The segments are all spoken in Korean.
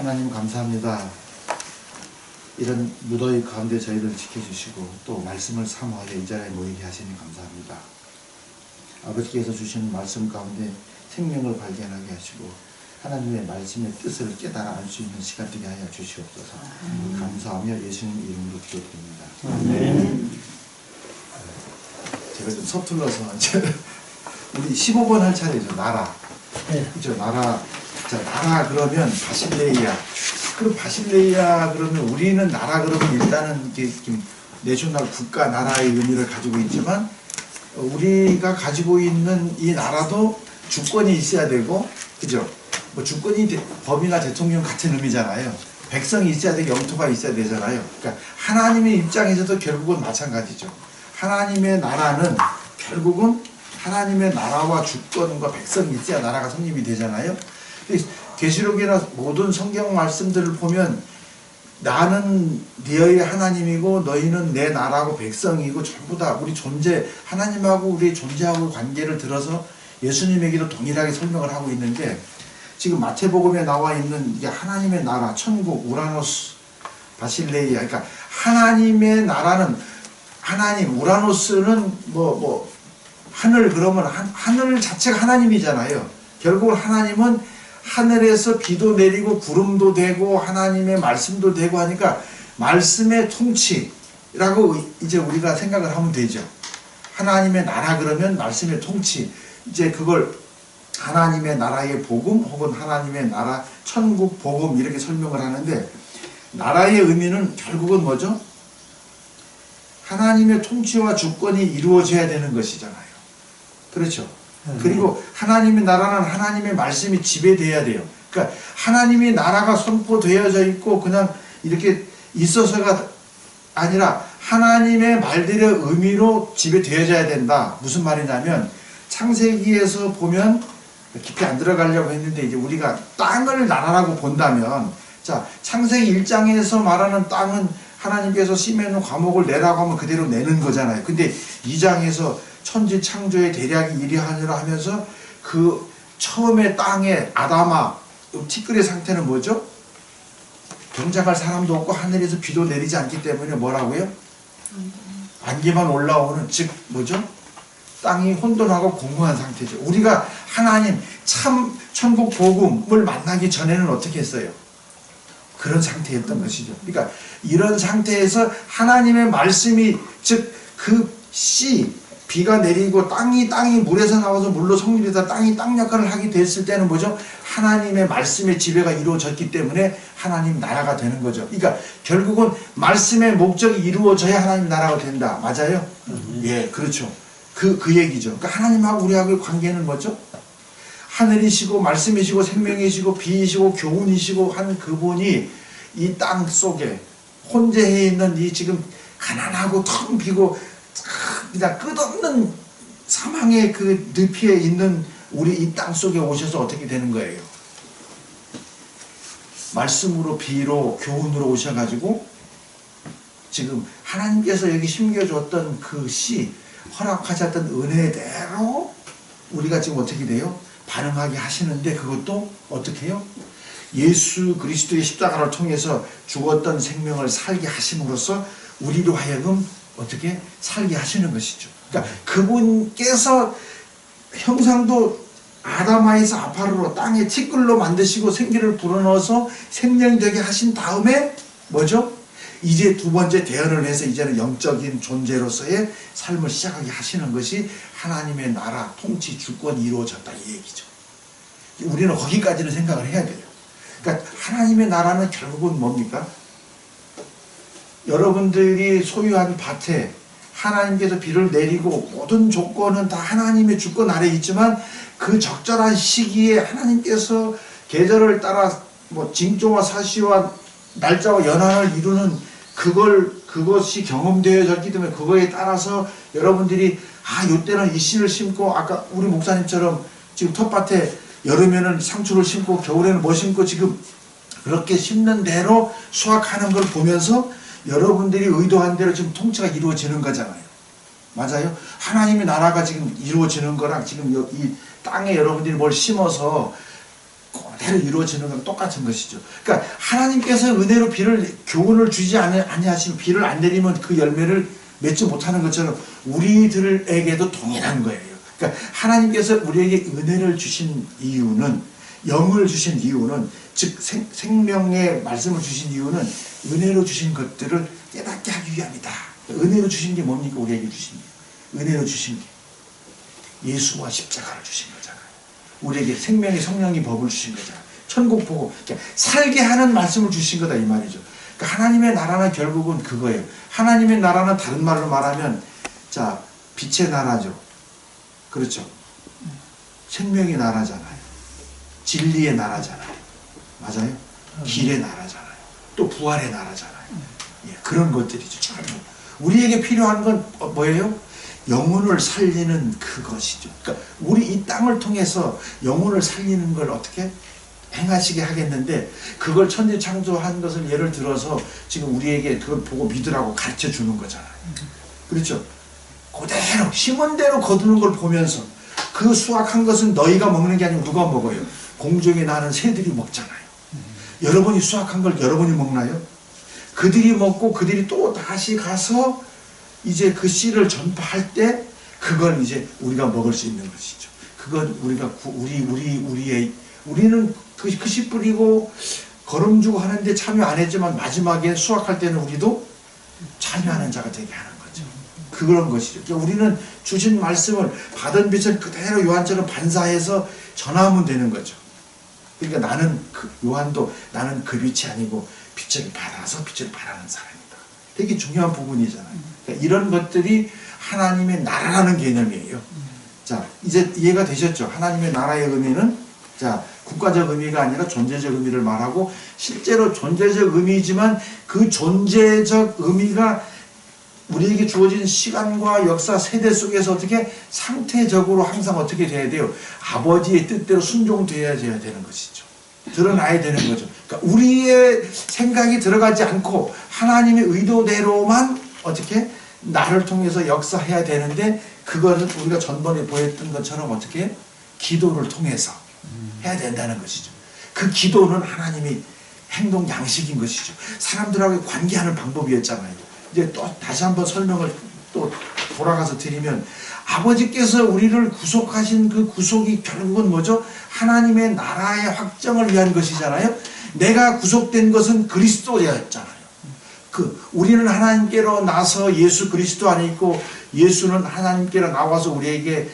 하나님 감사합니다. 이런 무더위 가운데 저희를 지켜주시고 또 말씀을 사모하여 이 자리에 모이게 하시니 감사합니다. 아버지께서 주시는 말씀 가운데 생명을 발견하게 하시고 하나님의 말씀의 뜻을 깨달아 알 수 있는 시간 되게 하여 주시옵소서. 감사하며 예수님 이름으로 기도드립니다. 아멘. 제가 좀 서툴러서 우리 15번 할 차례죠. 나라. 네. 그죠? 나라. 자, 나라 그러면 바실레이아. 그럼 바실레이아 그러면 우리는 나라 그러면 일단은 이게 내셔널 국가 나라의 의미를 가지고 있지만 우리가 가지고 있는 이 나라도 주권이 있어야 되고, 그죠? 뭐 주권이 법이나 대통령 같은 의미잖아요. 백성이 있어야 되고 영토가 있어야 되잖아요. 그러니까 하나님의 입장에서도 결국은 마찬가지죠. 하나님의 나라는 결국은 하나님의 나라와 주권과 백성이 있어야 나라가 성립이 되잖아요. 계시록이나 모든 성경 말씀들을 보면 나는 너희의 하나님이고 너희는 내 나라고 백성이고 전부 다 우리 존재, 하나님하고 우리의 존재하고 관계를 들어서 예수님에게도 동일하게 설명을 하고 있는데, 지금 마태복음에 나와 있는 이게 하나님의 나라, 천국, 우라노스, 바실레이아, 그러니까 하나님의 나라는 하나님, 우라노스는 하늘, 그러면 하늘 자체가 하나님이잖아요. 결국은 하나님은 하늘에서 비도 내리고 구름도 되고 하나님의 말씀도 되고 하니까 말씀의 통치라고 이제 우리가 생각을 하면 되죠. 하나님의 나라 그러면 말씀의 통치, 이제 그걸 하나님의 나라의 복음 혹은 하나님의 나라 천국 복음 이렇게 설명을 하는데, 나라의 의미는 결국은 뭐죠? 하나님의 통치와 주권이 이루어져야 되는 것이잖아요. 그렇죠? 그리고 하나님의 나라는 하나님의 말씀이 지배돼야 돼요. 그러니까 하나님의 나라가 선포되어져 있고 그냥 이렇게 있어서가 아니라 하나님의 말들의 의미로 지배되어져야 된다. 무슨 말이냐면, 창세기에서 보면 깊이 안 들어가려고 했는데 이제 우리가 땅을 나라라고 본다면, 자, 창세기 1장에서 말하는 땅은 하나님께서 심해놓은 과목을 내라고 하면 그대로 내는 거잖아요. 근데 2장에서 천지 창조의 대략이 이리하니라 하면서 그 처음에 땅에 아담아 티끌의 상태는 뭐죠? 경작할 사람도 없고 하늘에서 비도 내리지 않기 때문에 뭐라고요? 안개만 올라오는, 즉 뭐죠? 땅이 혼돈하고 공허한 상태죠. 우리가 하나님 참 천국 복음을 만나기 전에는 어떻게 했어요? 그런 상태였던 것이죠. 그러니까 이런 상태에서 하나님의 말씀이, 즉 그 씨, 비가 내리고 땅이 물에서 나와서 물로 성립해서 땅이 땅 역할을 하게 됐을 때는 뭐죠? 하나님의 말씀의 지배가 이루어졌기 때문에 하나님 나라가 되는 거죠. 그러니까 결국은 말씀의 목적이 이루어져야 하나님 나라가 된다. 맞아요? 예, 그렇죠. 그 얘기죠. 그러니까 하나님하고 우리하고의 관계는 뭐죠? 하늘이시고 말씀이시고 생명이시고 비이시고 교훈이시고 한 그분이 이 땅 속에 혼재해 있는 이 지금 가난하고 텅 비고 그냥 끝없는 사망의 그 늪에 있는 우리 이 땅 속에 오셔서 어떻게 되는 거예요? 말씀으로 비로 교훈으로 오셔가지고 지금 하나님께서 여기 심겨줬던 그 씨, 허락하셨던 은혜대로 우리가 지금 어떻게 돼요? 반응하게 하시는데, 그것도 어떻게 해요? 예수 그리스도의 십자가를 통해서 죽었던 생명을 살게 하심으로써 우리로 하여금 어떻게 살게 하시는 것이죠. 그러니까 그분께서 형상도 아담아에서 아파르로 땅에 티끌로 만드시고 생기를 불어넣어서 생명되게 하신 다음에 뭐죠? 이제 두 번째 대언을 해서 이제는 영적인 존재로서의 삶을 시작하게 하시는 것이 하나님의 나라 통치 주권이 이루어졌다, 이 얘기죠. 우리는 거기까지는 생각을 해야 돼요. 그러니까 하나님의 나라는 결국은 뭡니까? 여러분들이 소유한 밭에 하나님께서 비를 내리고 모든 조건은 다 하나님의 주권 아래에 있지만 그 적절한 시기에 하나님께서 계절을 따라 징조와 사시와 날짜와 연한을 이루는 그것이 경험되어졌기 때문에 그거에 따라서 여러분들이 이때는 이 씨를 심고, 아까 우리 목사님처럼 지금 텃밭에 여름에는 상추를 심고 겨울에는 뭐 심고 지금 그렇게 심는 대로 수확하는 걸 보면서 여러분들이 의도한 대로 지금 통치가 이루어지는 거잖아요. 맞아요? 하나님의 나라가 지금 이루어지는 거랑 지금 이 땅에 여러분들이 뭘 심어서 그대로 이루어지는 건 똑같은 것이죠. 그러니까 하나님께서 은혜로 비를 교훈을 주지 아니하시면 비를 안 내리면 그 열매를 맺지 못하는 것처럼 우리들에게도 동일한 거예요. 그러니까 하나님께서 우리에게 은혜를 주신 이유는, 영을 주신 이유는, 즉 생명의 말씀을 주신 이유는 은혜로 주신 것들을 깨닫게 하기 위함이다. 은혜로 주신 게 뭡니까? 우리에게 주신 게, 은혜로 주신 게 예수와 십자가를 주신 거잖아요. 우리에게 생명의 성령이 법을 주신 거잖아요. 천국 보고 살게 하는 말씀을 주신 거다 이 말이죠. 그러니까 하나님의 나라는 결국은 그거예요. 하나님의 나라는 다른 말로 말하면 자 빛의 나라죠. 그렇죠. 생명의 나라잖아요. 진리의 나라잖아요. 맞아요. 길의 나라잖아요. 또 부활의 나라잖아요. 예, 그런 것들이죠. 전부. 우리에게 필요한 건 뭐예요? 영혼을 살리는 그것이죠. 그러니까 우리 이 땅을 통해서 영혼을 살리는 걸 어떻게 행하시게 하겠는데, 그걸 천지 창조한 것을 예를 들어서 지금 우리에게 그걸 보고 믿으라고 가르쳐 주는 거잖아요. 그렇죠? 그대로 심은 대로 거두는 걸 보면서 그 수확한 것은 너희가 먹는 게 아니고 누가 먹어요? 공중에 나는 새들이 먹잖아요. 여러분이 수확한 걸 여러분이 먹나요? 그들이 먹고 그들이 또 다시 가서 이제 그 씨를 전파할 때 그걸 이제 우리가 먹을 수 있는 것이죠. 그건 우리가 우리는 그 씨 뿌리고 거름 주고 하는데 참여 안 했지만 마지막에 수확할 때는 우리도 참여하는 자가 되게 하는 거죠. 그런 것이죠. 그러니까 우리는 주신 말씀을 받은 빛을 그대로 요한처럼 반사해서 전하면 되는 거죠. 그러니까 나는 요한도 나는 그 빛이 아니고 빛을 받아서 빛을 발하는 사람이다. 되게 중요한 부분이잖아요. 그러니까 이런 것들이 하나님의 나라라는 개념이에요. 자, 이제 이해가 되셨죠? 하나님의 나라의 의미는 자, 국가적 의미가 아니라 존재적 의미를 말하고, 실제로 존재적 의미지만 그 존재적 의미가 우리에게 주어진 시간과 역사, 세대 속에서 어떻게 상태적으로 항상 어떻게 돼야 돼요? 아버지의 뜻대로 순종되어야 되는 것이죠. 드러나야 되는 거죠. 그러니까 우리의 생각이 들어가지 않고 하나님의 의도대로만 어떻게 나를 통해서 역사해야 되는데, 그거는 우리가 전번에 보였던 것처럼 어떻게 기도를 통해서 해야 된다는 것이죠. 그 기도는 하나님의 행동 양식인 것이죠. 사람들하고 관계하는 방법이었잖아요. 이제 또 다시 한번 설명을 또 돌아가서 드리면, 아버지께서 우리를 구속하신 그 구속이 결국은 뭐죠? 하나님의 나라의 확정을 위한 것이잖아요. 내가 구속된 것은 그리스도였잖아요. 우리는 하나님께로 나서 예수 그리스도 안에 있고, 예수는 하나님께로 나와서 우리에게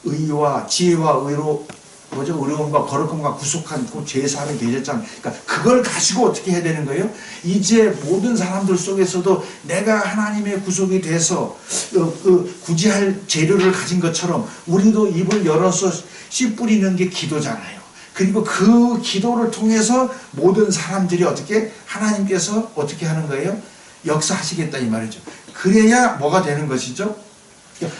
의와 지혜와 의로 뭐죠? 의로움과 거룩함과 구속한 그 죄사함이 되셨잖아요. 그러니까 그걸 가지고 어떻게 해야 되는 거예요? 이제 모든 사람들 속에서도 내가 하나님의 구속이 돼서 구제할 재료를 가진 것처럼 우리도 입을 열어서 씨 뿌리는 게 기도잖아요. 그리고 그 기도를 통해서 모든 사람들이 어떻게 하나님께서 어떻게 하는 거예요? 역사하시겠다 이 말이죠. 그래야 뭐가 되는 것이죠?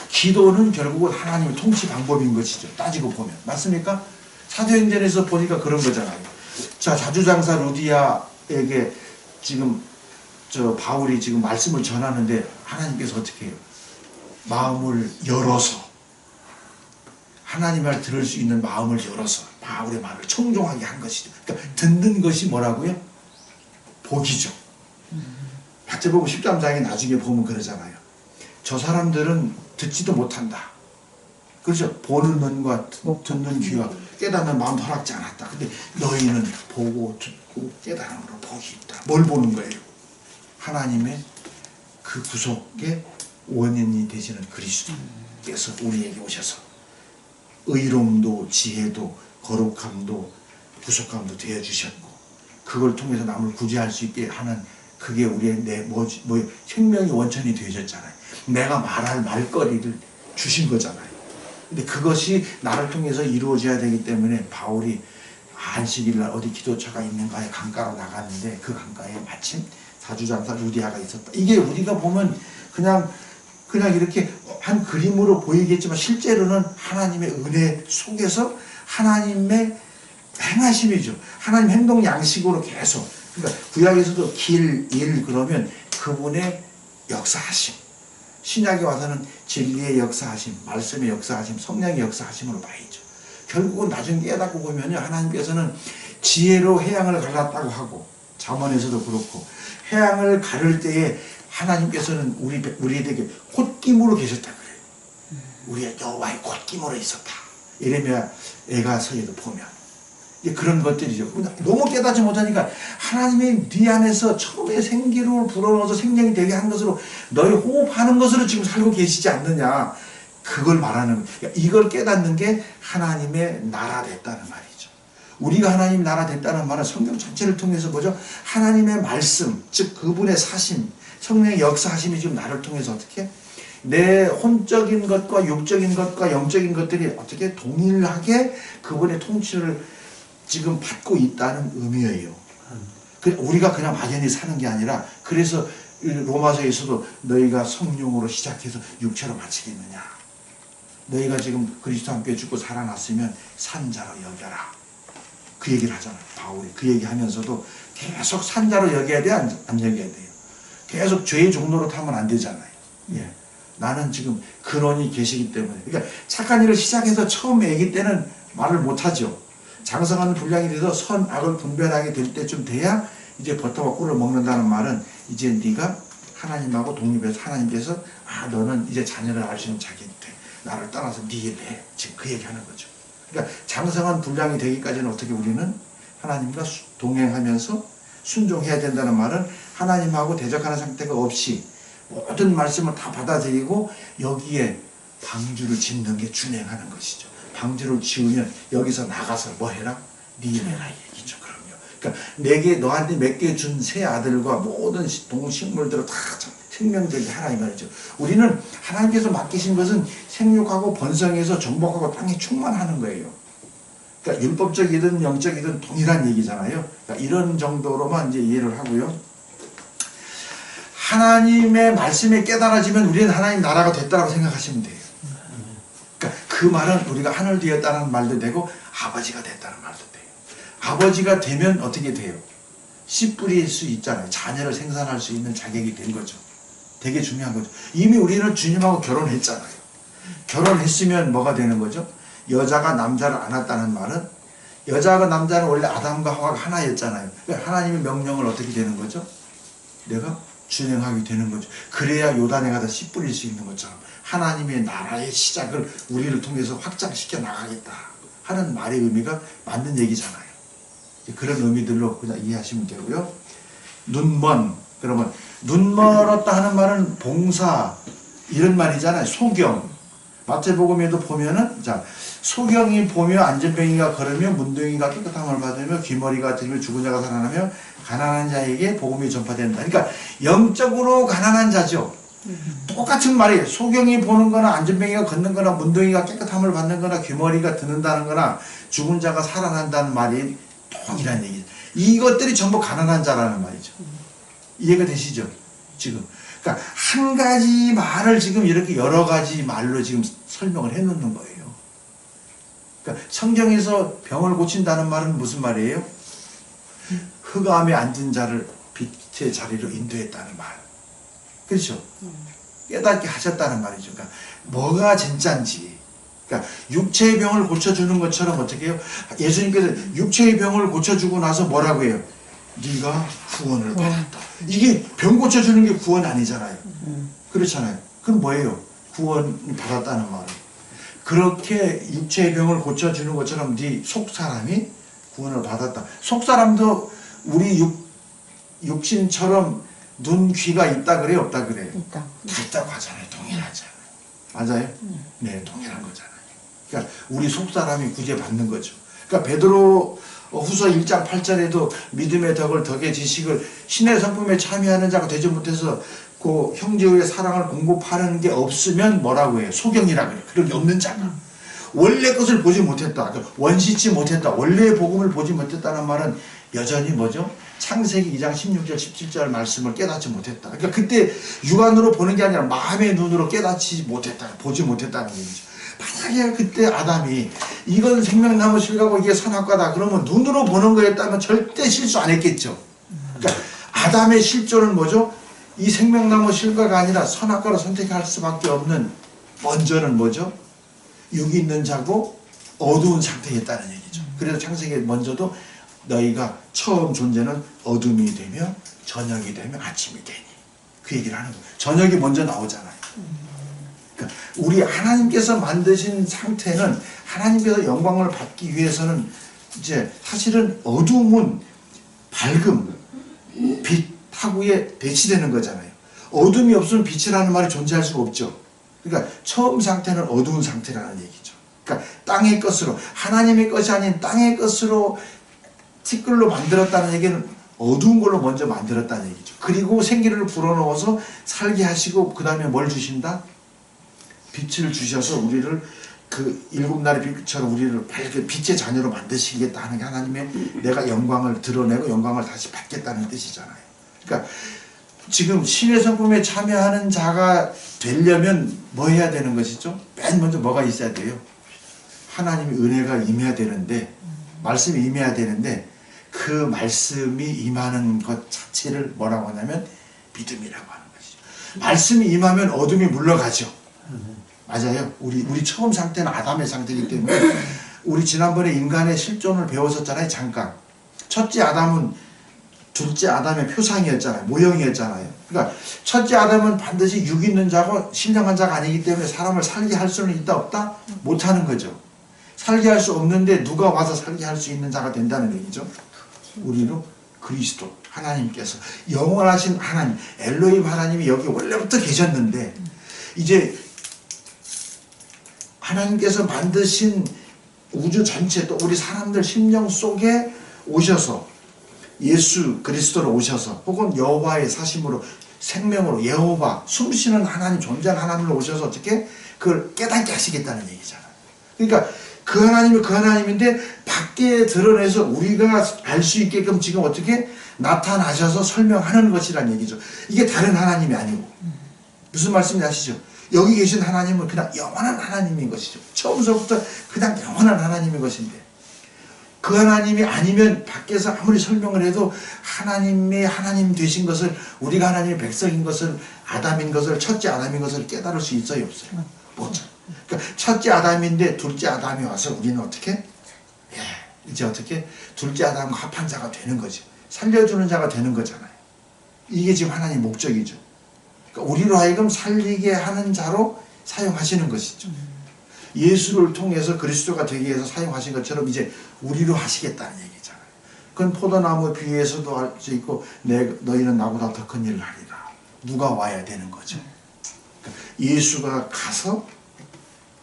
기도는 결국은 하나님의 통치 방법인 것이죠. 따지고 보면. 맞습니까? 사도행전에서 보니까 그런 거잖아요. 자, 자주장사 루디아에게 지금 바울이 지금 말씀을 전하는데 하나님께서 어떻게 해요? 마음을 열어서, 하나님 말 들을 수 있는 마음을 열어서 바울의 말을 청종하게 한 것이죠. 그러니까 듣는 것이 뭐라고요? 복이죠. 마태복음 13장에 나중에 보면 그러잖아요. 저 사람들은 듣지도 못한다. 그렇죠? 보는 눈과 듣는 귀와 깨닫는 마음도 허락지 않았다. 근데 너희는 보고 듣고 깨달음으로 복이 있다. 뭘 보는 거예요? 하나님의 그 구속의 원인이 되시는 그리스도께서 우리에게 오셔서 의로움도 지혜도 거룩함도 구속함도 되어주셨고, 그걸 통해서 남을 구제할 수 있게 하는 그게 우리의 생명의 원천이 되셨잖아요. 내가 말할 말거리를 주신 거잖아요. 근데 그것이 나를 통해서 이루어져야 되기 때문에 바울이 안식일날 어디 기도처가 있는가에 강가로 나갔는데 그 강가에 마침 사주장사 루디아가 있었다. 이게 우리가 보면 그냥 이렇게 한 그림으로 보이겠지만 실제로는 하나님의 은혜 속에서 하나님의 행하심이죠. 하나님 행동 양식으로 계속. 그러니까 구약에서도 길, 일 그러면 그분의 역사하심. 신약에 와서는 진리의 역사하심, 말씀의 역사하심, 성령의 역사하심으로 봐야죠. 결국은 나중에 깨닫고 보면요, 하나님께서는 지혜로 해양을 갈랐다고 하고, 잠언에서도 그렇고, 해양을 가를 때에 하나님께서는 우리에게 홑김으로 계셨다 그래요. 우리의 여호와의 홑김으로 있었다. 예레미야 애가서에도 보면 그런 것들이죠. 너무 깨닫지 못하니까 하나님이 네 안에서 처음에 생기를 불어넣어서 생명이 되게 한 것으로 너희 호흡하는 것으로 지금 살고 계시지 않느냐, 그걸 말하는 거예요. 그러니까 이걸 깨닫는 게 하나님의 나라 됐다는 말이죠. 우리가 하나님 나라 됐다는 말은 성경 전체를 통해서 뭐죠? 하나님의 말씀, 즉 그분의 사심, 성령의 역사하심이 지금 나를 통해서 어떻게 내 혼적인 것과 육적인 것과 영적인 것들이 어떻게 동일하게 그분의 통치를 지금 받고 있다는 의미예요. 우리가 그냥 막연히 사는 게 아니라, 그래서 로마서에서도 너희가 성령으로 시작해서 육체로 마치겠느냐, 너희가 지금 그리스도와 함께 죽고 살아났으면 산자로 여겨라, 그 얘기를 하잖아요. 바울이 그 얘기 하면서도 계속 산자로 여겨야 돼, 안 여겨야 돼요? 계속 죄의 종로로 타면 안 되잖아요. 예. 나는 지금 근원이 계시기 때문에. 그러니까 착한 일을 시작해서 처음 애기 때는 말을 못하죠. 장성한 분량이 돼서 선악을 분별하게 될 때쯤 돼야 이제 버터와 꿀을 먹는다는 말은, 이제 네가 하나님하고 독립해서 하나님께서 너는 이제 자녀를 알 수 있는 자격이 돼, 나를 떠나서 네 일을 해, 지금 그 얘기하는 거죠. 그러니까 장성한 분량이 되기까지는 어떻게 우리는 하나님과 동행하면서 순종해야 된다는 말은, 하나님하고 대적하는 상태가 없이 모든 말씀을 다 받아들이고 여기에 방주를 짓는 게 준행하는 것이죠. 방주를 지으면 여기서 나가서 뭐 해라? 네 일 해라, 얘기죠. 그럼요. 그러니까 내게 너한테 맡겨준 새 아들과 모든 동식물들을 다 생명되게 하라, 이 말이죠. 우리는 하나님께서 맡기신 것은 생육하고 번성해서 정복하고 땅에 충만하는 거예요. 그러니까 율법적이든 영적이든 동일한 얘기잖아요. 그러니까 이런 정도로만 이제 이해를 하고요. 하나님의 말씀에 깨달아지면 우리는 하나님 나라가 됐다고 생각하시면 돼요. 그러니까 그 말은 우리가 하늘 되었다는 말도 되고 아버지가 됐다는 말도 돼요. 아버지가 되면 어떻게 돼요? 씨 뿌릴 수 있잖아요. 자녀를 생산할 수 있는 자격이 된 거죠. 되게 중요한 거죠. 이미 우리는 주님하고 결혼했잖아요. 결혼했으면 뭐가 되는 거죠? 여자가 남자를 안았다는 말은, 여자가 남자는 원래 아담과 하와가 하나였잖아요. 그러니까 하나님의 명령을 어떻게 되는 거죠? 내가 준행하게 되는 거죠. 그래야 요단에 가다 씨 뿌릴 수 있는 것처럼 하나님의 나라의 시작을 우리를 통해서 확장시켜 나가겠다 하는 말의 의미가 맞는 얘기잖아요. 그런 의미들로 그냥 이해하시면 되고요. 눈먼, 그러면 눈 멀었다 하는 말은 봉사, 이런 말이잖아요. 소경. 마태복음에도 보면은, 자, 소경이 보며 안전병이가 걸으며 문둥이가 깨끗함을 받으며 귀머리가 들며 죽은 자가 살아나며 가난한 자에게 복음이 전파된다. 그러니까 영적으로 가난한 자죠. 똑같은 말이에요. 소경이 보는 거나 안전병이가 걷는 거나 문둥이가 깨끗함을 받는 거나 귀머리가 드는다는 거나 죽은 자가 살아난다는 말이 동일한 얘기죠. 이것들이 전부 가난한 자라는 말이죠. 이해가 되시죠? 지금. 그러니까 한 가지 말을 지금 이렇게 여러 가지 말로 지금 설명을 해 놓는 거예요. 그러니까 성경에서 병을 고친다는 말은 무슨 말이에요? 흑암에 앉은 자를 빛의 자리로 인도했다는 말. 그렇죠? 깨닫게 하셨다는 말이죠. 그러니까 뭐가 진짜인지. 그러니까 육체의 병을 고쳐주는 것처럼 어떻게 해요? 예수님께서 육체의 병을 고쳐주고 나서 뭐라고 해요? 네가 구원을 받았다. 이게 병 고쳐주는 게 구원 아니잖아요. 그렇잖아요. 그럼 뭐예요? 구원 받았다는 말은. 그렇게 육체의 병을 고쳐주는 것처럼 네 속사람이 구원을 받았다. 속사람도 우리 육신처럼 눈, 귀가 있다 그래요? 없다 그래요? 있다. 다 있다고 하잖아요. 동일하잖아요. 맞아요? 네, 동일한 거잖아요. 그러니까 우리 속사람이 구제받는 거죠. 그러니까 베드로 후서 1장 8절에도 믿음의 덕의 지식을 신의 성품에 참여하는 자가 되지 못해서 그 형제의 사랑을 공급하는 게 없으면 뭐라고 해요? 소경이라 그래요. 그런 게 없는 자가. 원래 것을 보지 못했다. 원시치 못했다. 원래의 복음을 보지 못했다는 말은 여전히 뭐죠? 창세기 2장 16절 17절 말씀을 깨닫지 못했다. 그러니까 그때 육안으로 보는 게 아니라 마음의 눈으로 깨닫지 못했다. 보지 못했다는 얘기죠. 만약에 그때 아담이 이건 생명나무 실과고 이게 선악과다 그러면 눈으로 보는 거였다면 절대 실수 안 했겠죠. 그러니까 아담의 실존은 뭐죠? 이 생명나무 실과가 아니라 선악과를 선택할 수밖에 없는 먼저는 뭐죠? 육이 있는 자고 어두운 상태였다는 얘기죠. 그래서 창세기 먼저도 너희가 처음 존재는 어둠이 되며 저녁이 되며 아침이 되니, 그 얘기를 하는 거예요. 저녁이 먼저 나오잖아요. 그러니까 우리 하나님께서 만드신 상태는, 하나님께서 영광을 받기 위해서는 이제 사실은 어둠은 밝음, 빛 하고에 배치되는 거잖아요. 어둠이 없으면 빛이라는 말이 존재할 수가 없죠. 그러니까 처음 상태는 어두운 상태라는 얘기죠. 그러니까 땅의 것으로, 하나님의 것이 아닌 땅의 것으로 티끌로 만들었다는 얘기는 어두운 걸로 먼저 만들었다는 얘기죠. 그리고 생기를 불어넣어서 살게 하시고 그 다음에 뭘 주신다? 빛을 주셔서 우리를 그 일곱 날의 빛처럼 우리를 밝게 빛의 자녀로 만드시겠다 하는 게 하나님의 내가 영광을 드러내고 영광을 다시 받겠다는 뜻이잖아요. 그러니까 지금 신의 성품에 참여하는 자가 되려면 뭐 해야 되는 것이죠? 맨 먼저 뭐가 있어야 돼요? 하나님의 은혜가 임해야 되는데, 말씀이 임해야 되는데, 그 말씀이 임하는 것 자체를 뭐라고 하냐면 믿음이라고 하는 것이죠. 말씀이 임하면 어둠이 물러가죠. 맞아요. 우리 처음 상태는 아담의 상태이기 때문에, 우리 지난번에 인간의 실존을 배웠었잖아요. 잠깐. 첫째 아담은 둘째 아담의 표상이었잖아요. 모형이었잖아요. 그러니까 첫째 아담은 반드시 육 있는 자고 신령한 자가 아니기 때문에 사람을 살게 할 수는 있다 없다? 못하는 거죠. 살게 할 수 없는데 누가 와서 살게 할 수 있는 자가 된다는 얘기죠. 우리로 그리스도 하나님께서, 영원하신 하나님, 엘로힘 하나님이 여기 원래부터 계셨는데, 이제 하나님께서 만드신 우주 전체, 또 우리 사람들 심령 속에 오셔서 예수 그리스도로 오셔서, 혹은 여호와의 사심으로, 생명으로, 여호와 숨쉬는 하나님, 존재하는 하나님으로 오셔서 어떻게 그걸 깨닫게 하시겠다는 얘기잖아요. 그러니까 그 하나님이 그 하나님인데 밖에 드러내서 우리가 알 수 있게끔 지금 어떻게 나타나셔서 설명하는 것이란 얘기죠. 이게 다른 하나님이 아니고. 무슨 말씀인지 아시죠? 여기 계신 하나님은 그냥 영원한 하나님인 것이죠. 처음서부터 그냥 영원한 하나님인 것인데, 그 하나님이 아니면 밖에서 아무리 설명을 해도 하나님의 하나님 되신 것을, 우리가 하나님의 백성인 것을, 아담인 것을, 첫째 아담인 것을 깨달을 수 있어요, 없어요? 못죠. 그러니까 첫째 아담인데 둘째 아담이 와서 우리는 어떻게? 이제 어떻게? 둘째 아담과 합한 자가 되는 거죠. 살려주는 자가 되는 거잖아요. 이게 지금 하나님의 목적이죠. 그러니까 우리로 하여금 살리게 하는 자로 사용하시는 것이죠. 예수를 통해서 그리스도가 되기 위해서 사용하신 것처럼 이제 우리로 하시겠다는 얘기잖아요. 그건 포도나무 비유에서도 할 수 있고, 너희는 나보다 더 큰 일을 하리라. 누가 와야 되는 거죠. 그러니까 예수가 가서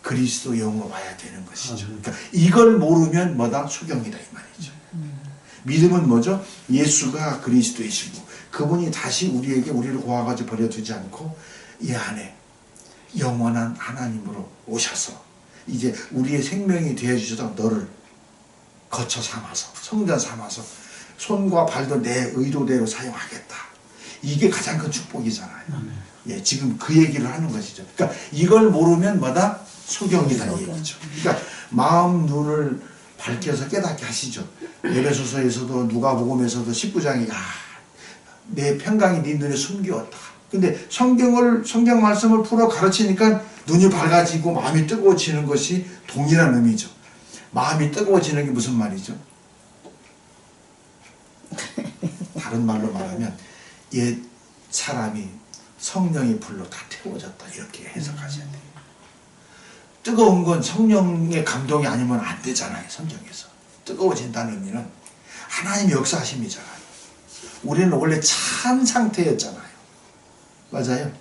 그리스도 영으로 와야 되는 것이죠. 그러니까 이걸 모르면 뭐다? 수경이다 이 말이죠. 믿음은 뭐죠? 예수가 그리스도이시고 그분이 다시 우리를 고아가지고 버려두지 않고 이 안에 영원한 하나님으로 오셔서 이제 우리의 생명이 되어주셔서 너를 거처 삼아서, 성전 삼아서 손과 발도 내 의도대로 사용하겠다. 이게 가장 큰 축복이잖아요. 예, 지금 그 얘기를 하는 것이죠. 그러니까 이걸 모르면 뭐다? 소경이다 이 얘기죠. 그러니까 마음 눈을 밝혀서 깨닫게 하시죠. 에베소서에서도 누가복음에서도 19장이 내 평강이 네 눈에 숨기웠다. 근데 성경 말씀을 풀어 가르치니까 눈이 밝아지고 마음이 뜨거워지는 것이 동일한 의미죠. 마음이 뜨거워지는 게 무슨 말이죠? 다른 말로 말하면 옛 사람이 성령의 불로 다 태워졌다 이렇게 해석하셔야 돼요. 뜨거운 건 성령의 감동이 아니면 안 되잖아요. 성경에서 뜨거워진다는 의미는 하나님의 역사하심이잖아요. 우리는 원래 찬 상태였잖아요. 맞아요.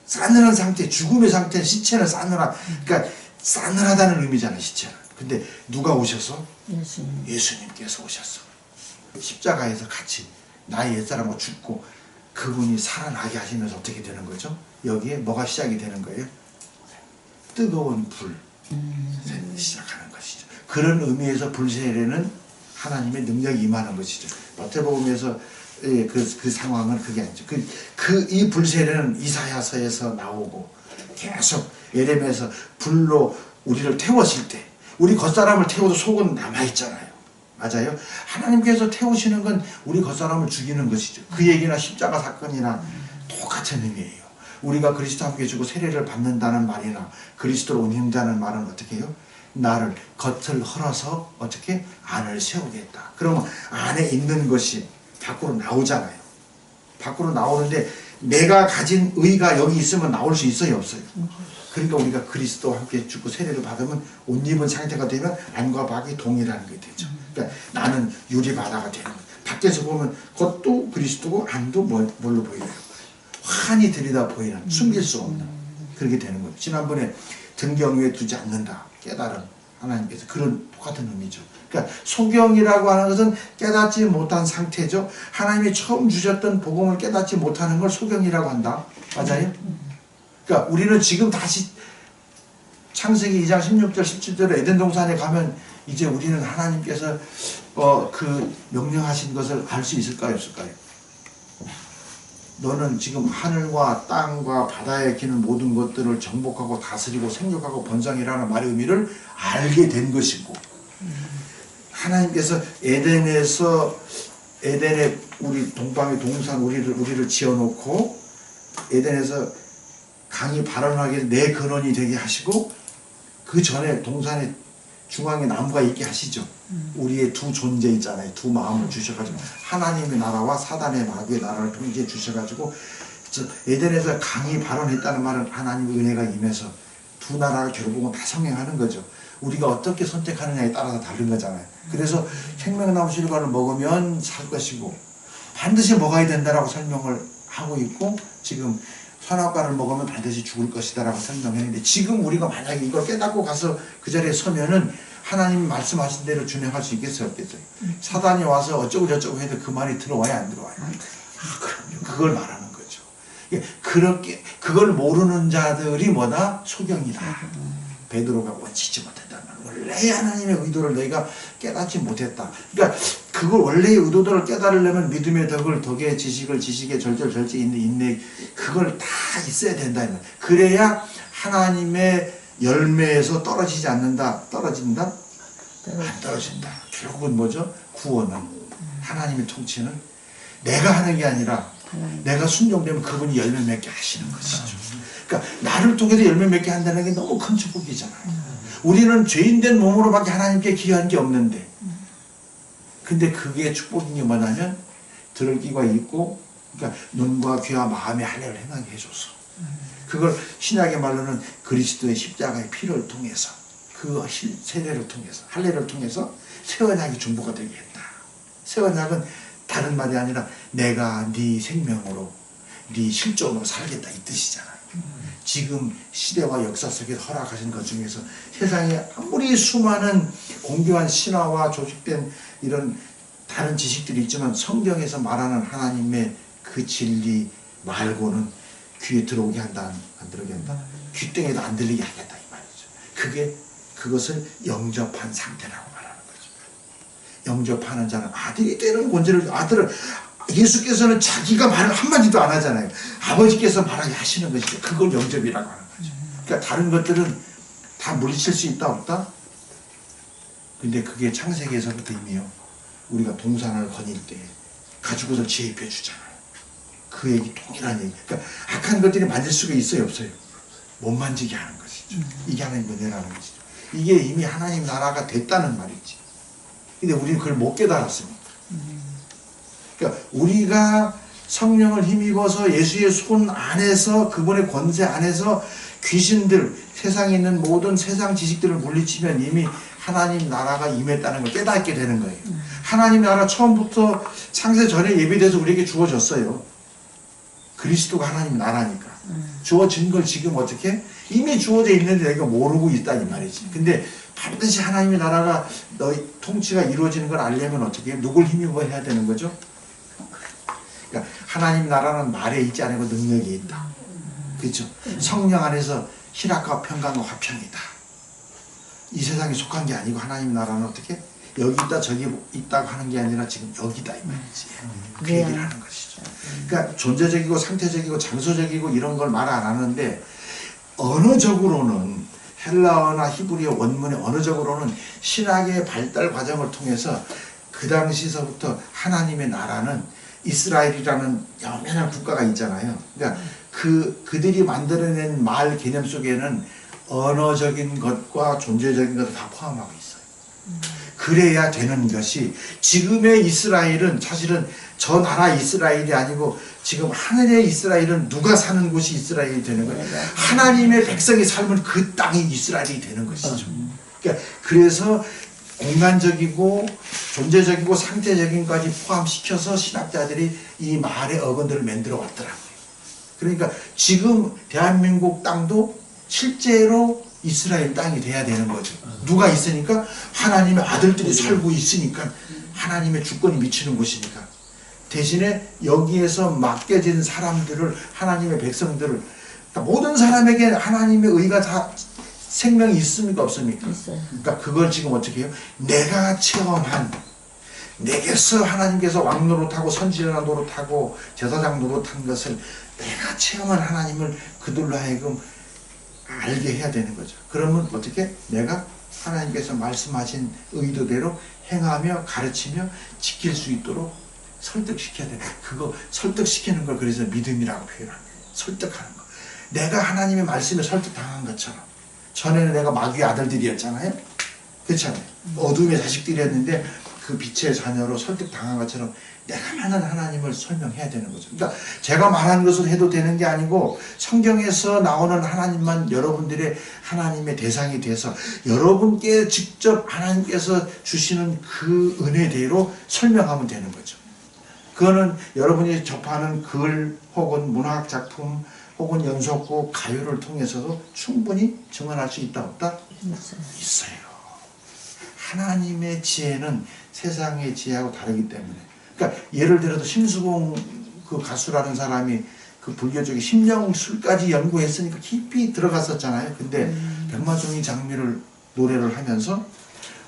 싸늘한 상태, 죽음의 상태는 시체는 싸늘한, 그러니까 싸늘하다는 의미잖아요. 시체는. 근데 누가 오셔서? 예수님께서 오셨어. 십자가에서 같이 나의 옛사람과 죽고 그분이 살아나게 하시면서 어떻게 되는 거죠? 여기에 뭐가 시작이 되는 거예요? 뜨거운 불 시작하는 것이죠. 그런 의미에서 불세례는 하나님의 능력이 임하는 것이죠. 마태복음에서 그 상황은 그게 아니죠. 이 불세례는 이사야서에서 나오고 계속 예레미야에서 불로 우리를 태웠을 때, 우리 겉사람을 태워도 속은 남아있잖아요. 맞아요? 하나님께서 태우시는 건 우리 겉사람을 죽이는 것이죠. 그 얘기나 십자가 사건이나 똑같은 의미예요. 우리가 그리스도 함께 주고 세례를 받는다는 말이나 그리스도로 옮긴다는 말은 어떻게 해요? 나를 겉을 헐어서 어떻게 안을 세우겠다. 그러면 안에 있는 것이 밖으로 나오잖아요. 밖으로 나오는데 내가 가진 의가 여기 있으면 나올 수 있어요, 없어요? 그러니까 우리가 그리스도와 함께 죽고 세례를 받으면 옷 입은 상태가 되면 안과 밖이 동일한 게 되죠. 그러니까 나는 유리바다가 되는 거예요. 밖에서 보면 겉도 그리스도고 안도 뭘로 보이나요? 환히 들이다 보이는, 숨길 수 없는 그렇게 되는 거죠. 지난번에 등경 위에 두지 않는다 깨달은 하나님께서 그런 똑같은 의미죠. 그러니까 소경이라고 하는 것은 깨닫지 못한 상태죠. 하나님이 처음 주셨던 복음을 깨닫지 못하는 걸 소경이라고 한다. 맞아요? 그러니까 우리는 지금 다시 창세기 2장 16절 17절에 에덴 동산에 가면 이제 우리는 하나님께서 그 명령하신 것을 알 수 있을까요, 없을까요? 너는 지금 하늘과 땅과 바다에 기는 모든 것들을 정복하고 다스리고 생육하고 번성이라는 말의 의미를 알게 된 것이고, 하나님께서 에덴에 우리 동방의 동산 우리를 지어놓고 에덴에서 강이 발원하게 내 근원이 되게 하시고, 그 전에 동산에 중앙에 나무가 있게 하시죠. 우리의 두 존재 있잖아요. 두 마음을 주셔가지고 하나님의 나라와 사단의 마귀의 나라를 통제 주셔가지고 에덴에서 강이 발원했다는 말은 하나님의 은혜가 임해서 두 나라가 결국은 다 성행하는 거죠. 우리가 어떻게 선택하느냐에 따라서 다른 거잖아요. 그래서 생명나무 실과를 먹으면 살 것이고 반드시 먹어야 된다라고 설명을 하고 있고, 지금 선악과를 먹으면 반드시 죽을 것이다 라고 설명했는데, 지금 우리가 만약에 이걸 깨닫고 가서 그 자리에 서면은 하나님이 말씀하신 대로 준행할 수 있겠어요, 없겠어요? 사단이 와서 어쩌고 저쩌고 해도 그 말이 들어와야 안 들어와요? 그럼요. 그걸 말하는 거죠. 그렇게 그걸 모르는 자들이 뭐다? 소경이다. 베드로가 원치지 못했다는 말. 원래 하나님의 의도를 너희가 깨닫지 못했다. 그러니까 그걸 원래의 의도들을 깨달으려면 믿음의 덕의 지식을, 지식의 절절절제 인내, 그걸 다 있어야 된다. 그래야 하나님의 열매에서 떨어지지 않는다. 떨어진다? 안 떨어진다. 결국은 뭐죠? 구원은, 하나님의 통치는 내가 하는 게 아니라 내가 순종되면 그분이 열매 맺게 하시는 것이죠. 그러니까 나를 통해서 열매 맺게 한다는 게 너무 큰 축복이잖아요. 우리는 죄인된 몸으로밖에 하나님께 기여한 게 없는데, 근데 그게 축복인 게 뭐냐면 들을 귀가 있고, 그러니까 눈과 귀와 마음의 할례를 행하게 해줘서, 그걸 신약의 말로는 그리스도의 십자가의 피를 통해서, 그 세례를 통해서, 할례를 통해서 새 언약이 중보가 되게 했다. 새 언약은 다른 말이 아니라 내가 네 생명으로, 네 실존으로 살겠다 이 뜻이잖아요. 지금 시대와 역사 속에 허락하신 것 중에서 세상에 아무리 수많은 공교한 신화와 조직된 이런 다른 지식들이 있지만 성경에서 말하는 하나님의 그 진리 말고는 귀에 들어오게 한다, 안 들어오게 한다? 귀등에도 안 들리게 하겠다 이 말이죠. 그것을 영접한 상태라고 말하는 거죠. 영접하는 자는 아들이 되는 권세를, 예수께서는 자기가 말을 한마디도 안 하잖아요. 아버지께서 말하게 하시는 것이죠. 그걸 영접이라고 하는 거죠. 그러니까 다른 것들은 다 물리칠 수 있다 없다? 근데 그게 창세기에서부터 이미요, 우리가 동산을 거닐 때 가지고서 지혜입혀 주잖아요. 그 얘기 동일한 얘기. 그러니까 악한 것들이 만질 수가 있어요, 없어요? 못 만지게 하는 것이죠. 이게 하나님 은혜라는 것이죠. 이게 이미 하나님 나라가 됐다는 말이지. 근데 우리는 그걸 못 깨달았습니다. 그러니까 우리가 성령을 힘입어서 예수의 손 안에서, 그분의 권세 안에서 귀신들, 세상에 있는 모든 세상 지식들을 물리치면 이미 하나님 나라가 임했다는 걸 깨닫게 되는 거예요. 하나님 나라 처음부터 창세 전에 예비돼서 우리에게 주어졌어요. 그리스도가 하나님 나라니까. 주어진 걸 지금 어떻게? 이미 주어져 있는데 내가 모르고 있다 이 말이지. 근데 반드시 하나님의 나라가 너희 통치가 이루어지는 걸 알려면 어떻게 해요? 누굴 힘입어 해야 되는 거죠? 그러니까 하나님 나라는 말에 있지 않고 능력이 있다. 그렇죠? 성령 안에서 희락과 평강과 화평이다. 이 세상에 속한 게 아니고 하나님 나라는 어떻게? 여기 있다 저기 있다고 하는 게 아니라 지금 여기다 이 말이지. 그 얘기를 하는 것이죠. 그러니까 존재적이고 상태적이고 장소적이고 이런 걸 말 안 하는데, 언어적으로는 헬라어나 히브리어 원문의 언어적으로는 신학의 발달 과정을 통해서 그 당시서부터 하나님의 나라는 이스라엘이라는 영원한 국가가 있잖아요. 그러니까 그들이 만들어낸 말 개념 속에는 언어적인 것과 존재적인 것을 다 포함하고 있어요. 그래야 되는 것이, 지금의 이스라엘은 사실은 저 나라 이스라엘이 아니고 지금 하늘의 이스라엘은 누가 사는 곳이 이스라엘이 되는 거예요. 하나님의 백성이 살면 그 땅이 이스라엘이 되는 것이죠. 그러니까 그래서 공간적이고 존재적이고 상태적인 것까지 포함시켜서 신학자들이 이 말의 어근들을 만들어 왔더라고요. 그러니까 지금 대한민국 땅도 실제로 이스라엘 땅이 돼야 되는 거죠. 누가 있으니까? 하나님의 아들들이 살고 있으니까, 하나님의 주권이 미치는 곳이니까. 대신에 여기에서 맡겨진 사람들을, 하나님의 백성들을, 그러니까 모든 사람에게 하나님의 의가 다 생명이 있습니까 없습니까? 있어요. 그러니까 그걸 지금 어떻게 해요? 내가 체험한, 내게서 하나님께서 왕 노릇하고 선지자 노릇하고 제사장 노릇한 것을 내가 체험한 하나님을 그들로 하여금 알게 해야 되는 거죠. 그러면 어떻게? 내가 하나님께서 말씀하신 의도대로 행하며 가르치며 지킬 수 있도록 설득시켜야 돼요. 그거 설득시키는 걸 그래서 믿음이라고 표현합니다. 설득하는 거. 내가 하나님의 말씀에 설득당한 것처럼. 전에는 내가 마귀의 아들들이었잖아요. 그렇잖아요. 어둠의 자식들이었는데 그 빛의 자녀로 설득당한 것처럼 내가 말하는 하나님을 설명해야 되는 거죠. 그러니까 제가 말한 것을 해도 되는 게 아니고 성경에서 나오는 하나님만 여러분들의 하나님의 대상이 돼서 여러분께 직접 하나님께서 주시는 그 은혜대로 설명하면 되는 거죠. 그거는 여러분이 접하는 글 혹은 문학 작품 혹은 연속곡, 가요를 통해서도 충분히 증언할 수 있다 없다? 있어요. 하나님의 지혜는 세상의 지혜하고 다르기 때문에. 그러니까 예를 들어서 심수봉 그 가수라는 사람이 그 불교적인 심령술까지 연구했으니까 깊이 들어갔었잖아요. 근데 백마종이 장미를 노래를 하면서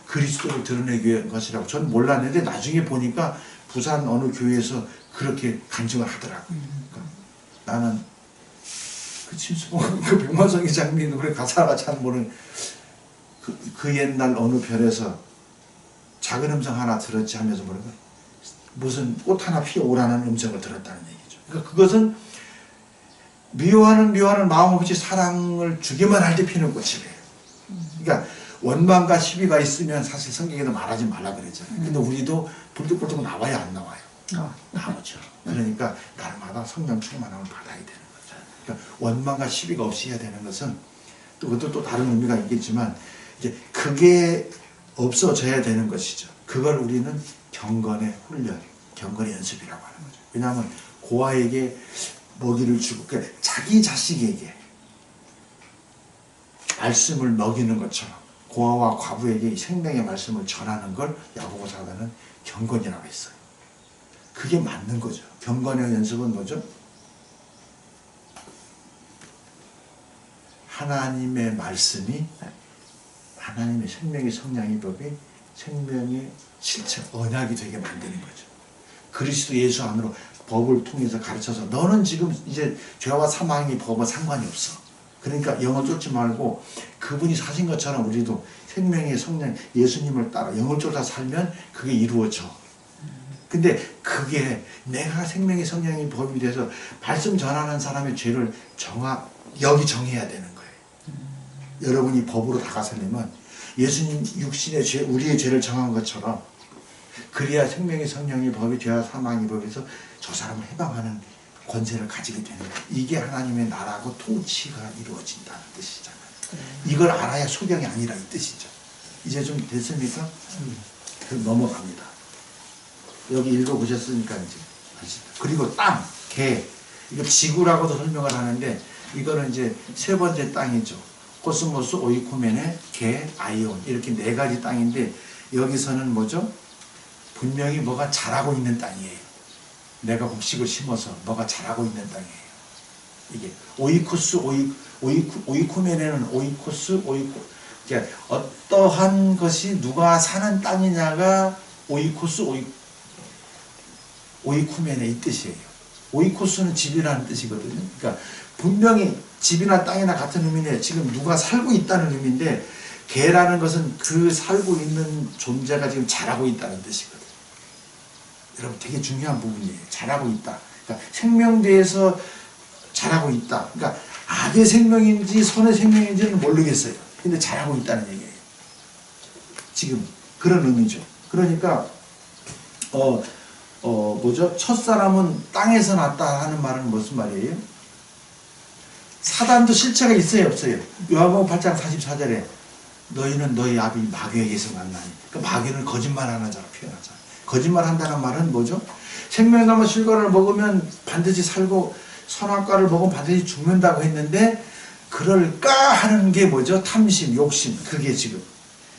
그리스도를 드러내기 위한 것이라고 전 몰랐는데 나중에 보니까 부산 어느 교회에서 그렇게 간증을 하더라고요. 그러니까 나는 그 심수봉 그 백마종이 장미 노래 가사가 잘 모르는 그 옛날 어느 별에서 작은 음성 하나 들었지 하면서 뭐라고 무슨 꽃 하나 피어오라는 음성을 들었다는 얘기죠. 그러니까 그것은 미워하는 마음 없이 사랑을 주기만 할 때 피는 꽃이래요. 그러니까 원망과 시비가 있으면 사실 성경에도 말하지 말라 그랬잖아요. 근데 우리도 불뚝불뚝 나와야 안 나와요? 나오죠. 그러니까 날마다 성령 충만함을 받아야 되는 거죠. 그러니까 원망과 시비가 없이 해야 되는 것은 또 그것도 또 다른 의미가 있겠지만 이제 그게 없어져야 되는 것이죠. 그걸 우리는 경건의 훈련, 경건의 연습이라고 하는 거죠. 왜냐하면 고아에게 먹이를 주고 그러니까 자기 자식에게 말씀을 먹이는 것처럼 고아와 과부에게 생명의 말씀을 전하는 걸 야고보 사도는 경건이라고 했어요. 그게 맞는 거죠. 경건의 연습은 뭐죠? 하나님의 말씀이 하나님의 생명의 성량의 법이 생명의 실체, 언약이 되게 만드는 거죠. 그리스도 예수 안으로 법을 통해서 가르쳐서 너는 지금 이제 죄와 사망의 법은 상관이 없어. 그러니까 영을 쫓지 말고 그분이 사신 것처럼 우리도 생명의 성령 예수님을 따라 영을 쫓아 살면 그게 이루어져. 근데 그게 내가 생명의 성령의 법이 돼서 말씀 전하는 사람의 죄를 여기 정해야 되는 거예요. 여러분이 법으로 다가서려면 예수님 육신의 죄, 우리의 죄를 정한 것처럼 그래야 생명의 성령의 법이 죄와 사망의 법에서 저 사람을 해방하는 권세를 가지게 되는 거예요. 이게 하나님의 나라고 통치가 이루어진다는 뜻이잖아요. 이걸 알아야 소경이 아니라 이 뜻이죠. 이제 좀 됐습니까? 넘어갑니다. 여기 읽어보셨으니까 이제 아시죠? 그리고 땅, 개, 이거 지구라고도 설명을 하는데 이거는 이제 세 번째 땅이죠. 코스모스, 오이코멘의 개, 아이온 이렇게 네 가지 땅인데 여기서는 뭐죠? 분명히 뭐가 자라고 있는 땅이에요. 내가 곡식을 심어서 뭐가 자라고 있는 땅이에요. 이게 오이코스, 오이코멘에는 오이코스, 그러니까 어떠한 것이 누가 사는 땅이냐가 오이코스, 오이코멘의 이 뜻이에요. 오이코스는 집이라는 뜻이거든요. 그러니까 분명히 집이나 땅이나 같은 의미인데 지금 누가 살고 있다는 의미인데 개라는 것은 그 살고 있는 존재가 지금 자라고 있다는 뜻이거든요. 여러분 되게 중요한 부분이에요. 자라고 있다. 그러니까 생명대에서 자라고 있다. 그러니까 악의 생명인지 선의 생명인지는 모르겠어요. 근데 잘하고 있다는 얘기예요. 지금 그런 의미죠. 그러니까 뭐죠? 첫사람은 땅에서 났다 하는 말은 무슨 말이에요? 사단도 실체가 있어요, 없어요? 요한복음 8장 44절에 너희는 너희 아비 마귀에게서 만나니. 그러니까 마귀는 거짓말하는 자로 표현하잖아요. 거짓말한다는 말은 뭐죠? 생명나무 실과를 먹으면 반드시 살고 선악과를 먹으면 반드시 죽는다고 했는데 그럴까 하는 게 뭐죠? 탐심, 욕심.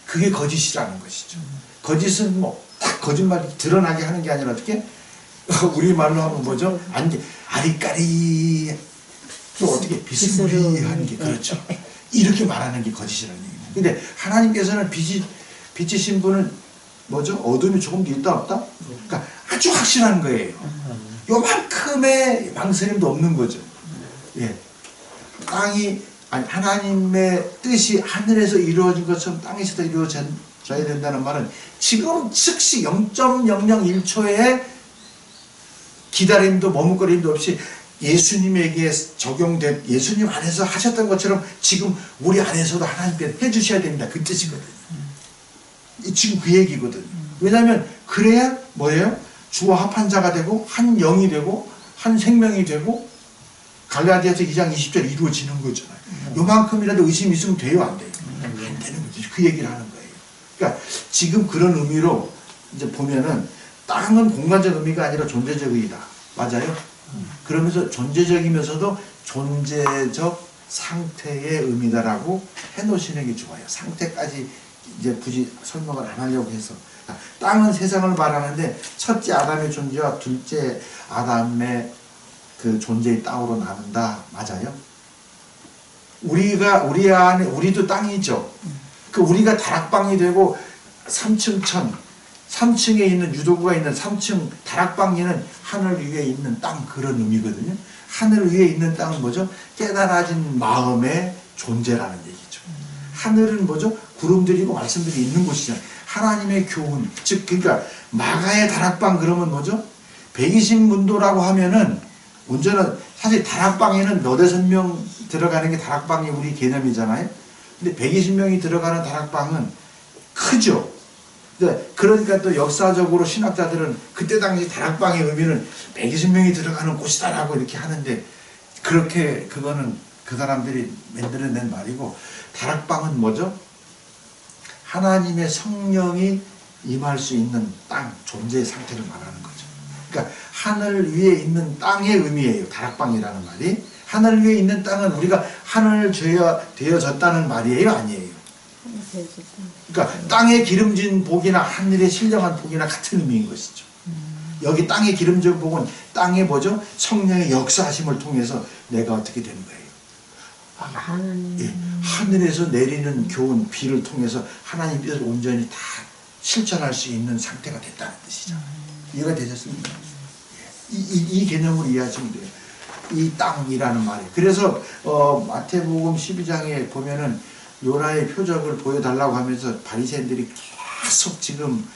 그게 거짓이라는 것이죠. 거짓은 뭐 딱 거짓말이 드러나게 하는 게 아니라 어떻게? 우리 말로 하면 뭐죠? 아리까리 또 어떻게 비스무리한 게 그렇죠. 이렇게 말하는 게 거짓이라는 얘기입니다. 근데 하나님께서는 빛이신 분은 뭐죠? 어둠이 조금도 있다 없다? 그러니까 아주 확실한 거예요. 요만큼의 망설임도 없는 거죠. 예. 하나님의 뜻이 하늘에서 이루어진 것처럼 땅에서도 이루어져야 된다는 말은 지금 즉시 0.001초의 기다림도 머뭇거림도 없이 예수님에게 적용된 예수님 안에서 하셨던 것처럼 지금 우리 안에서도 하나님께 해주셔야 됩니다. 그 뜻이거든요. 지금 그 얘기거든요. 왜냐하면 그래야 뭐예요? 주와 합한 자가 되고 한 영이 되고 한 생명이 되고 갈라디아서 2장 20절 이루어지는 거잖아요. 요만큼이라도 의심이 있으면 돼요, 안 돼요? 안 되는 거죠. 그 얘기를 하는 거예요. 그러니까 지금 그런 의미로 이제 보면은 땅은 공간적 의미가 아니라 존재적 의미다. 맞아요? 그러면서 존재적이면서도 존재적 상태의 의미다라고 해놓으시는 게 좋아요. 상태까지 이제 굳이 설명을 안 하려고 해서. 땅은 세상을 말하는데 첫째 아담의 존재와 둘째 아담의 그 존재의 땅으로 나눈다. 맞아요? 우리 안에, 우리도 땅이죠. 그 우리가 다락방이 되고 3층 천, 3층에 있는 유도구가 있는 3층 다락방이는 하늘 위에 있는 땅 그런 의미거든요. 하늘 위에 있는 땅은 뭐죠? 깨달아진 마음의 존재라는 얘기죠. 하늘은 뭐죠? 구름들이고 말씀들이 있는 곳이잖아요. 하나님의 교훈, 즉 그러니까 마가의 다락방 그러면 뭐죠? 120문도라고 하면은 문제는 사실 다락방에는 너댓 명 들어가는 게 다락방이 우리 개념이잖아요. 근데 120명이 들어가는 다락방은 크죠. 그러니까 또 역사적으로 신학자들은 그때 당시 다락방의 의미는 120명이 들어가는 곳이다라고 이렇게 하는데 그렇게 그거는 그 사람들이 만들어낸 말이고 다락방은 뭐죠? 하나님의 성령이 임할 수 있는 땅, 존재의 상태를 말하는 거죠. 그러니까 하늘 위에 있는 땅의 의미예요. 다락방이라는 말이. 하늘 위에 있는 땅은 우리가 하늘 되어졌다는 말이에요? 아니에요? 그러니까 땅에 기름진 복이나 하늘에 신령한 복이나 같은 의미인 것이죠. 여기 땅에 기름진 복은 땅에 뭐죠? 성령의 역사하심을 통해서 내가 어떻게 되는 거예요? 예, 하늘에서 내리는 교훈, 비를 통해서 하나님 뜻을 온전히 다 실천할 수 있는 상태가 됐다는 뜻이죠. 이해가 되셨습니까? 예, 이 개념으로 이해하시면 돼요. 이 땅이라는 말이. 그래서 마태복음 12장에 보면은 요나의 표적을 보여달라고 하면서 바리새인들이 계속 지금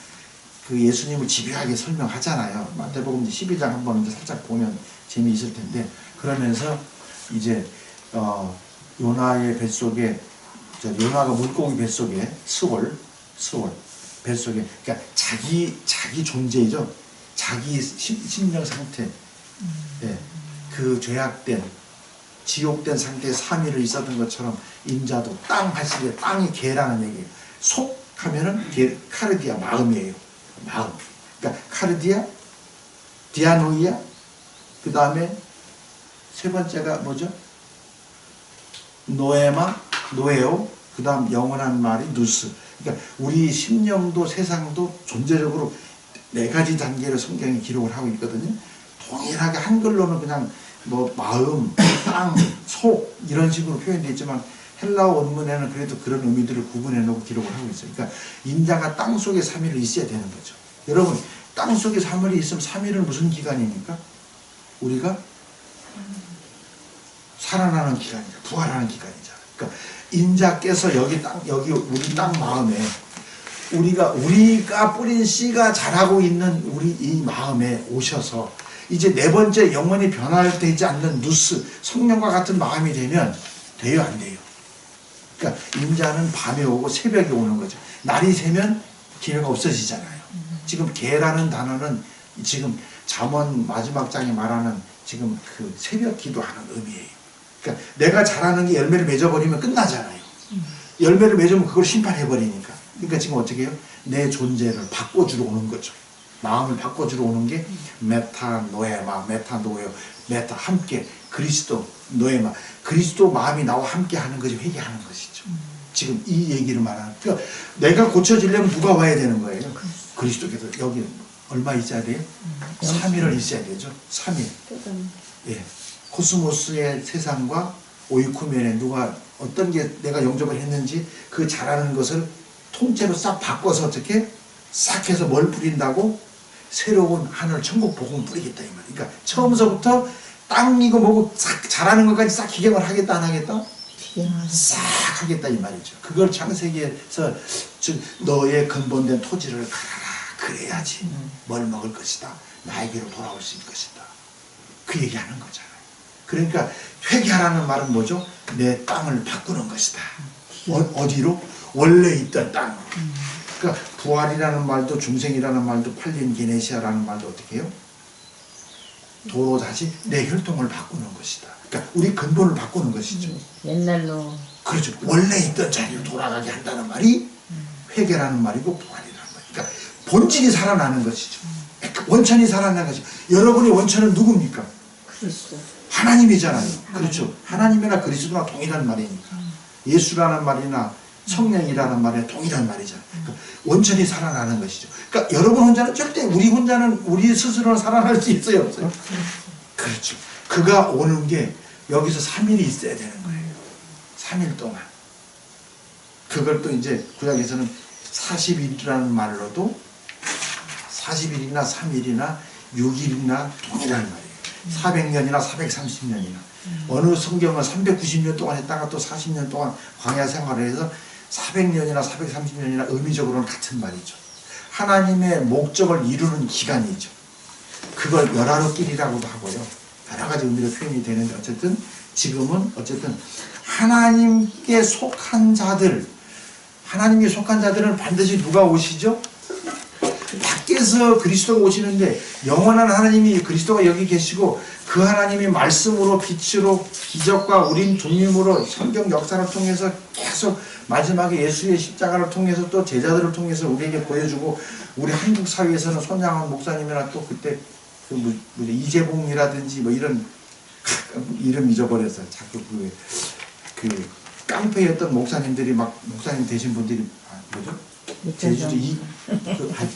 그 예수님을 집요하게 설명하잖아요. 마태복음 12장 한번 이제 살짝 보면 재미있을 텐데 그러면서 이제 요나의 뱃속에 요나가 물고기 뱃속에 스월 뱃속에 그러니까 자기 존재죠. 자기 심령 상태, 예, 그 죄악된 지옥된 상태에 3일을 있었던 것처럼 인자도 땅 하시기에 땅이 개라는 얘기예요. 속 하면은 개, 카르디아 마음이에요. 마음. 그러니까 카르디아, 디아노이아, 그 다음에 세 번째가 뭐죠? 노에마, 노에오, 그 다음 영원한 말이 누스. 그러니까 우리 심령도 세상도 존재적으로 4가지 단계로 성경이 기록을 하고 있거든요. 동일하게 한글로는 그냥 뭐 마음, 땅, 속 이런 식으로 표현되어 있지만 헬라어 원문에는 그래도 그런 의미들을 구분해 놓고 기록을 하고 있어요. 그러니까 인자가 땅 속에 3일을 있어야 되는 거죠. 여러분 땅 속에 3일이 있으면 3일은 무슨 기간입니까? 우리가 살아나는 기간이죠. 부활하는 기간이죠. 그러니까 인자께서 여기 우리 땅 마음에 우리가 뿌린 씨가 자라고 있는 우리 이 마음에 오셔서 이제 네 번째 영원히 변화되지 않는 누스, 성령과 같은 마음이 되면 돼요, 안 돼요? 그러니까 인자는 밤에 오고 새벽에 오는 거죠. 날이 새면 기회가 없어지잖아요. 지금 개라는 단어는 지금 잠언 마지막 장에 말하는 지금 그 새벽 기도하는 의미예요. 그러니까 내가 잘하는 게 열매를 맺어버리면 끝나잖아요. 열매를 맺으면 그걸 심판해버리니까. 그러니까 지금 어떻게 해요? 내 존재를 바꿔주러 오는 거죠. 마음을 바꿔주러 오는 게 메타노에마, 메타노에요, 메타 함께 그리스도 노에마, 그리스도 마음이 나와 함께 하는 것이 회개하는 것이죠. 지금 이 얘기를 말하는. 그러니까 내가 고쳐지려면 누가 와야 되는 거예요? 그리스도께서. 여기 얼마 있어야 돼요? 3일을 있어야 되죠. 3일. 예. 코스모스의 세상과 오이쿠멘에 누가 어떤 게 내가 영접을 했는지 그 잘하는 것을 통째로 싹 바꿔서 어떻게 싹 해서 뭘 뿌린다고? 새로운 하늘 천국 복음을 뿌리겠다 이 말이에요. 그러니까 처음서부터 땅 이거 뭐고 싹 잘하는 것까지 싹 기경을 하겠다 안 하겠다? 싹 하겠다 이 말이죠. 그걸 창세기에서 즉 너의 근본된 토지를 갈아라. 그래야지 뭘 먹을 것이다. 나에게로 돌아올 수 있을 것이다. 그 얘기하는 거잖아요. 그러니까 회개하라는 말은 뭐죠? 내 땅을 바꾸는 것이다. 어디로? 원래 있던 땅으로. 그러니까 부활이라는 말도 중생이라는 말도 팔린 게네시아라는 말도 어떻게 해요? 도로 다시 내 혈통을 바꾸는 것이다. 그러니까 우리 근본을 바꾸는 것이죠. 옛날로. 그렇죠. 원래 있던 자리로 돌아가게 한다는 말이 회개라는 말이고 부활이라는 말이죠. 그러니까 본질이 살아나는 것이죠. 원천이 살아나는 것이죠. 여러분의 원천은 누굽니까? 그리스도. 하나님이잖아요. 그렇죠. 하나님이나 그리스도나 동일한 말이니까. 예수라는 말이나 성령이라는 말에 동일한 말이잖아요. 그러니까 원천이 살아나는 것이죠. 그러니까 여러분 혼자는 절대 우리 혼자는 우리 스스로는 살아날 수 있어요, 없어요? 그렇죠. 그가 오는 게 여기서 3일이 있어야 되는 거예요. 3일 동안. 그걸 또 이제 구약에서는 40일이라는 말로도 40일이나 3일이나 6일이나 동일한 말이에요. 400년이나 430년이나. 어느 성경은 390년 동안 했다가 또 40년 동안 광야 생활을 해서 400년이나 430년이나 의미적으로는 같은 말이죠. 하나님의 목적을 이루는 기간이죠. 그걸 열하루길이라고도 하고요. 여러 가지 의미로 표현이 되는데 어쨌든 지금은 어쨌든 하나님께 속한 자들, 하나님께 속한 자들은 반드시 누가 오시죠? 밖에서 그리스도가 오시는데 영원한 하나님이 그리스도가 여기 계시고 그 하나님이 말씀으로 빛으로 기적과 우린 종림으로 성경 역사를 통해서 계속 마지막에 예수의 십자가를 통해서 또 제자들을 통해서 우리에게 보여주고 우리 한국 사회에서는 손양원 목사님이나 또 그때 그 이재봉이라든지 뭐 이런 이름 잊어버렸어요. 자꾸 그 깡패였던 목사님들이 막 목사님 되신 분들이 뭐죠? 제주도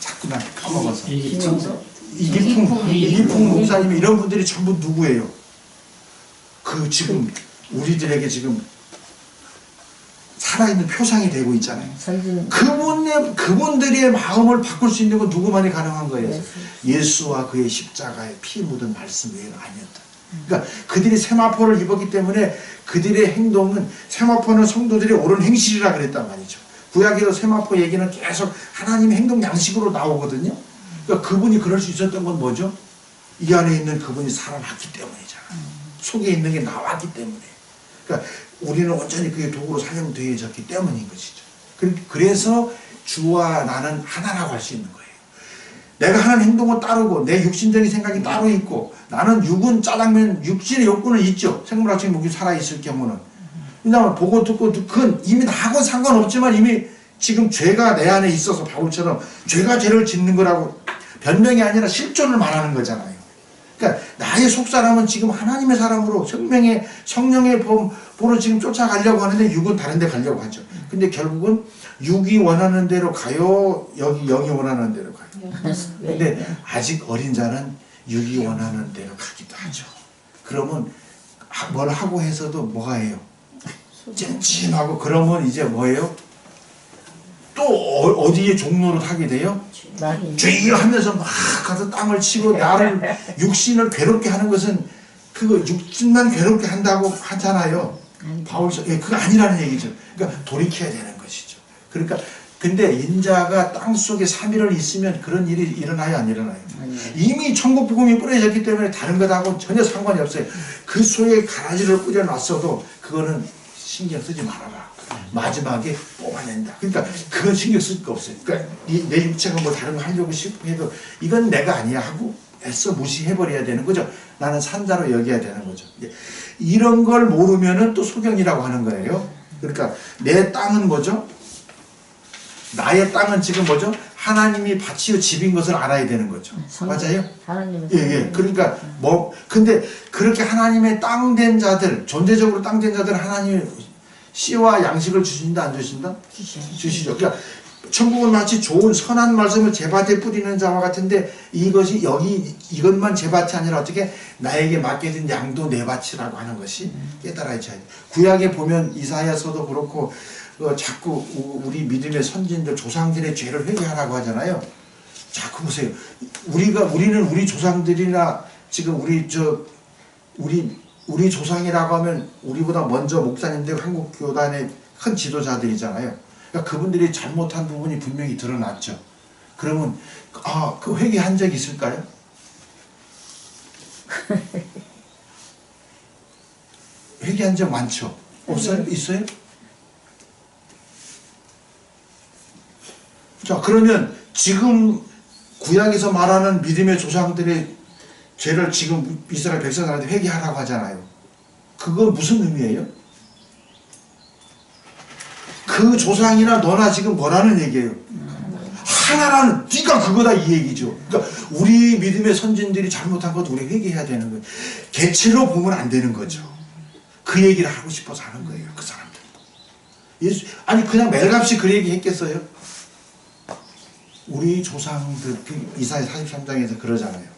자꾸만 까먹어서 이길풍 목사님 이런 분들이 전부 누구예요? 그 지금 우리들에게 지금 살아있는 표상이 되고 있잖아요. 그분들의 마음을 바꿀 수 있는 건 누구만이 가능한 거예요? 예수와 그의 십자가에 피 묻은 말씀 외에는 아니었다. 그러니까 그들이 세마포를 입었기 때문에 그들의 행동은 세마포는 성도들의 옳은 행실이라 그랬단 말이죠. 구약에도 세마포 얘기는 계속 하나님의 행동 양식으로 나오거든요. 그러니까 그분이 그럴 수 있었던 건 뭐죠? 이 안에 있는 그분이 살아났기 때문이잖아요. 속에 있는 게 나왔기 때문에. 그러니까 우리는 온전히 그의 도구로 사용되어졌기 때문인 것이죠. 그래서 주와 나는 하나라고 할 수 있는 거예요. 내가 하는 행동은 따르고 내 육신적인 생각이 따로 있고 나는 육은 짜장면 육신의 욕구는 있죠. 생물학적인 목이 살아있을 경우는. 왜냐하면 보고 듣고 그건 이미 나하고는 상관없지만 이미 지금 죄가 내 안에 있어서 바울처럼 죄가 죄를 짓는 거라고 변명이 아니라 실존을 말하는 거잖아요. 그러니까 나의 속사람은 지금 하나님의 사람으로 성령의 보로 지금 쫓아가려고 하는데 육은 다른 데 가려고 하죠. 근데 결국은 육이 원하는 대로 가요? 여기 영이 원하는 대로 가요? 근데 아직 어린 자는 육이 원하는 대로 가기도 하죠. 그러면 뭘 하고 해서도 뭐가 해요? 찜찜하고 그러면 이제 뭐예요? 또 어디에 종로를 하게 돼요? 죄 하면서 막 가서 땅을 치고 나를 육신을 괴롭게 하는 것은 그거 육신만 괴롭게 한다고 하잖아요. 바울서 그거 아니라는 얘기죠. 그러니까 돌이켜야 되는 것이죠. 그러니까 근데 인자가 땅 속에 3일을 있으면 그런 일이 일어나요, 안 일어나요? 이미 천국 복음이 뿌려졌기 때문에 다른 것하고 전혀 상관이 없어요. 그 속에 가라지를 뿌려놨어도 그거는 신경 쓰지 말아라. 마지막에 뽑아낸다. 그러니까 그건 신경 쓸 거 없어요. 그러니까 내 육체가 뭐 다른 거 하려고 싶어 해도 이건 내가 아니야 하고 애써 무시해버려야 되는 거죠. 나는 산자로 여겨야 되는 거죠. 이런 걸 모르면은 또 소경이라고 하는 거예요. 그러니까 내 땅은 뭐죠? 나의 땅은 지금 뭐죠? 하나님이 밭이요 집인 것을 알아야 되는 거죠. 맞아요? 하나님의 예. 그러니까 근데 그렇게 하나님의 땅 된 자들, 존재적으로 땅 된 자들 하나님이 씨와 양식을 주신다 안 주신다? 주시죠. 그러니까 천국은 마치 좋은 선한 말씀을 제 밭에 뿌리는 자와 같은데 이것이 이것만 제 밭이 아니라 어떻게 나에게 맡겨진 양도 내 밭이라고 하는 것이 깨달아야 돼. 구약에 보면 이사야서도 그렇고 자꾸 우리 믿음의 선진들 조상들의 죄를 회개하라고 하잖아요. 자꾸 보세요. 우리는 우리 조상들이나 지금 우리 조상이라고 하면 우리보다 먼저 목사님들 한국 교단의 큰 지도자들이잖아요. 그러니까 그분들이 잘못한 부분이 분명히 드러났죠. 그러면 그 회개한 적 있을까요? 회개한 적 많죠. 없어요? 있어요? 자, 그러면 지금 구약에서 말하는 믿음의 조상들의 죄를 지금 이스라엘 백성들한테 회개하라고 하잖아요. 그거 무슨 의미예요? 그 조상이나 너나 지금 뭐라는 얘기예요? 하나라는, 네가 그거다 이 얘기죠. 그러니까 우리 믿음의 선진들이 잘못한 것도 우리 회개해야 되는 거예요. 개체로 보면 안 되는 거죠. 그 얘기를 하고 싶어서 하는 거예요. 그 사람들. 아니 그냥 멜값이 그 얘기 했겠어요? 우리 조상들, 이사야 43장에서 그러잖아요.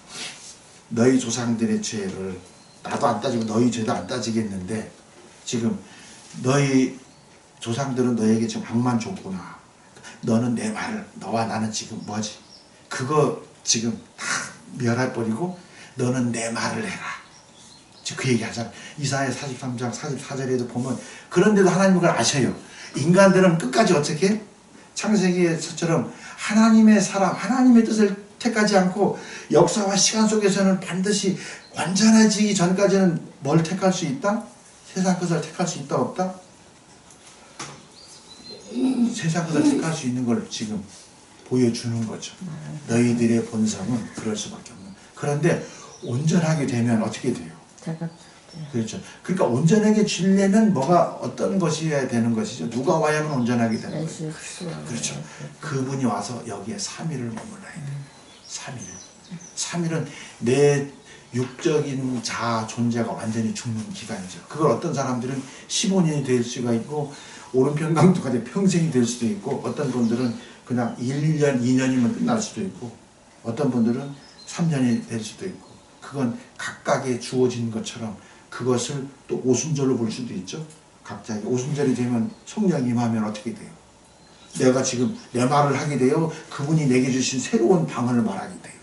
너희 조상들의 죄를 나도 안 따지고 너희 죄도 안 따지겠는데 지금 너희 조상들은 너에게 지금 악만 줬구나. 너는 내 말을, 너와 나는 지금 뭐지? 그거 지금 다 멸해버리고 너는 내 말을 해라. 그 얘기 하잖아. 이사야 43장 44절에도 보면 그런데도 하나님은 그걸 아셔요. 인간들은 끝까지 어떻게? 창세기에서처럼 하나님의 사람, 하나님의 뜻을 택하지 않고 역사와 시간 속에서는 반드시 완전해지기 전까지는 뭘 택할 수 있다? 세상 것을 택할 수 있다 없다? 세상 것을 택할 수 있는 걸 지금 보여주는 거죠. 너희들의 본성은 그럴 수밖에 없는. 그런데 온전하게 되면 어떻게 돼요? 그렇죠. 그러니까 온전하게 지려면 뭐가 어떤 것이어야 되는 것이죠. 누가 와야만 온전하게 되는 거죠. 그렇죠. 그분이 와서 여기에 3일을 머물러야 돼요. 3일. 3일은 내 육적인 자아 존재가 완전히 죽는 기간이죠. 그걸 어떤 사람들은 15년이 될 수가 있고 오른편 강도까지 평생이 될 수도 있고 어떤 분들은 그냥 1년, 2년이면 끝날 수도 있고 어떤 분들은 3년이 될 수도 있고 그건 각각에 주어진 것처럼 그것을 또 오순절로 볼 수도 있죠. 각자에게 오순절이 되면 성령이 임하면 어떻게 돼요? 내가 지금 내 말을 하게 돼요. 그분이 내게 주신 새로운 방언을 말하게 돼요.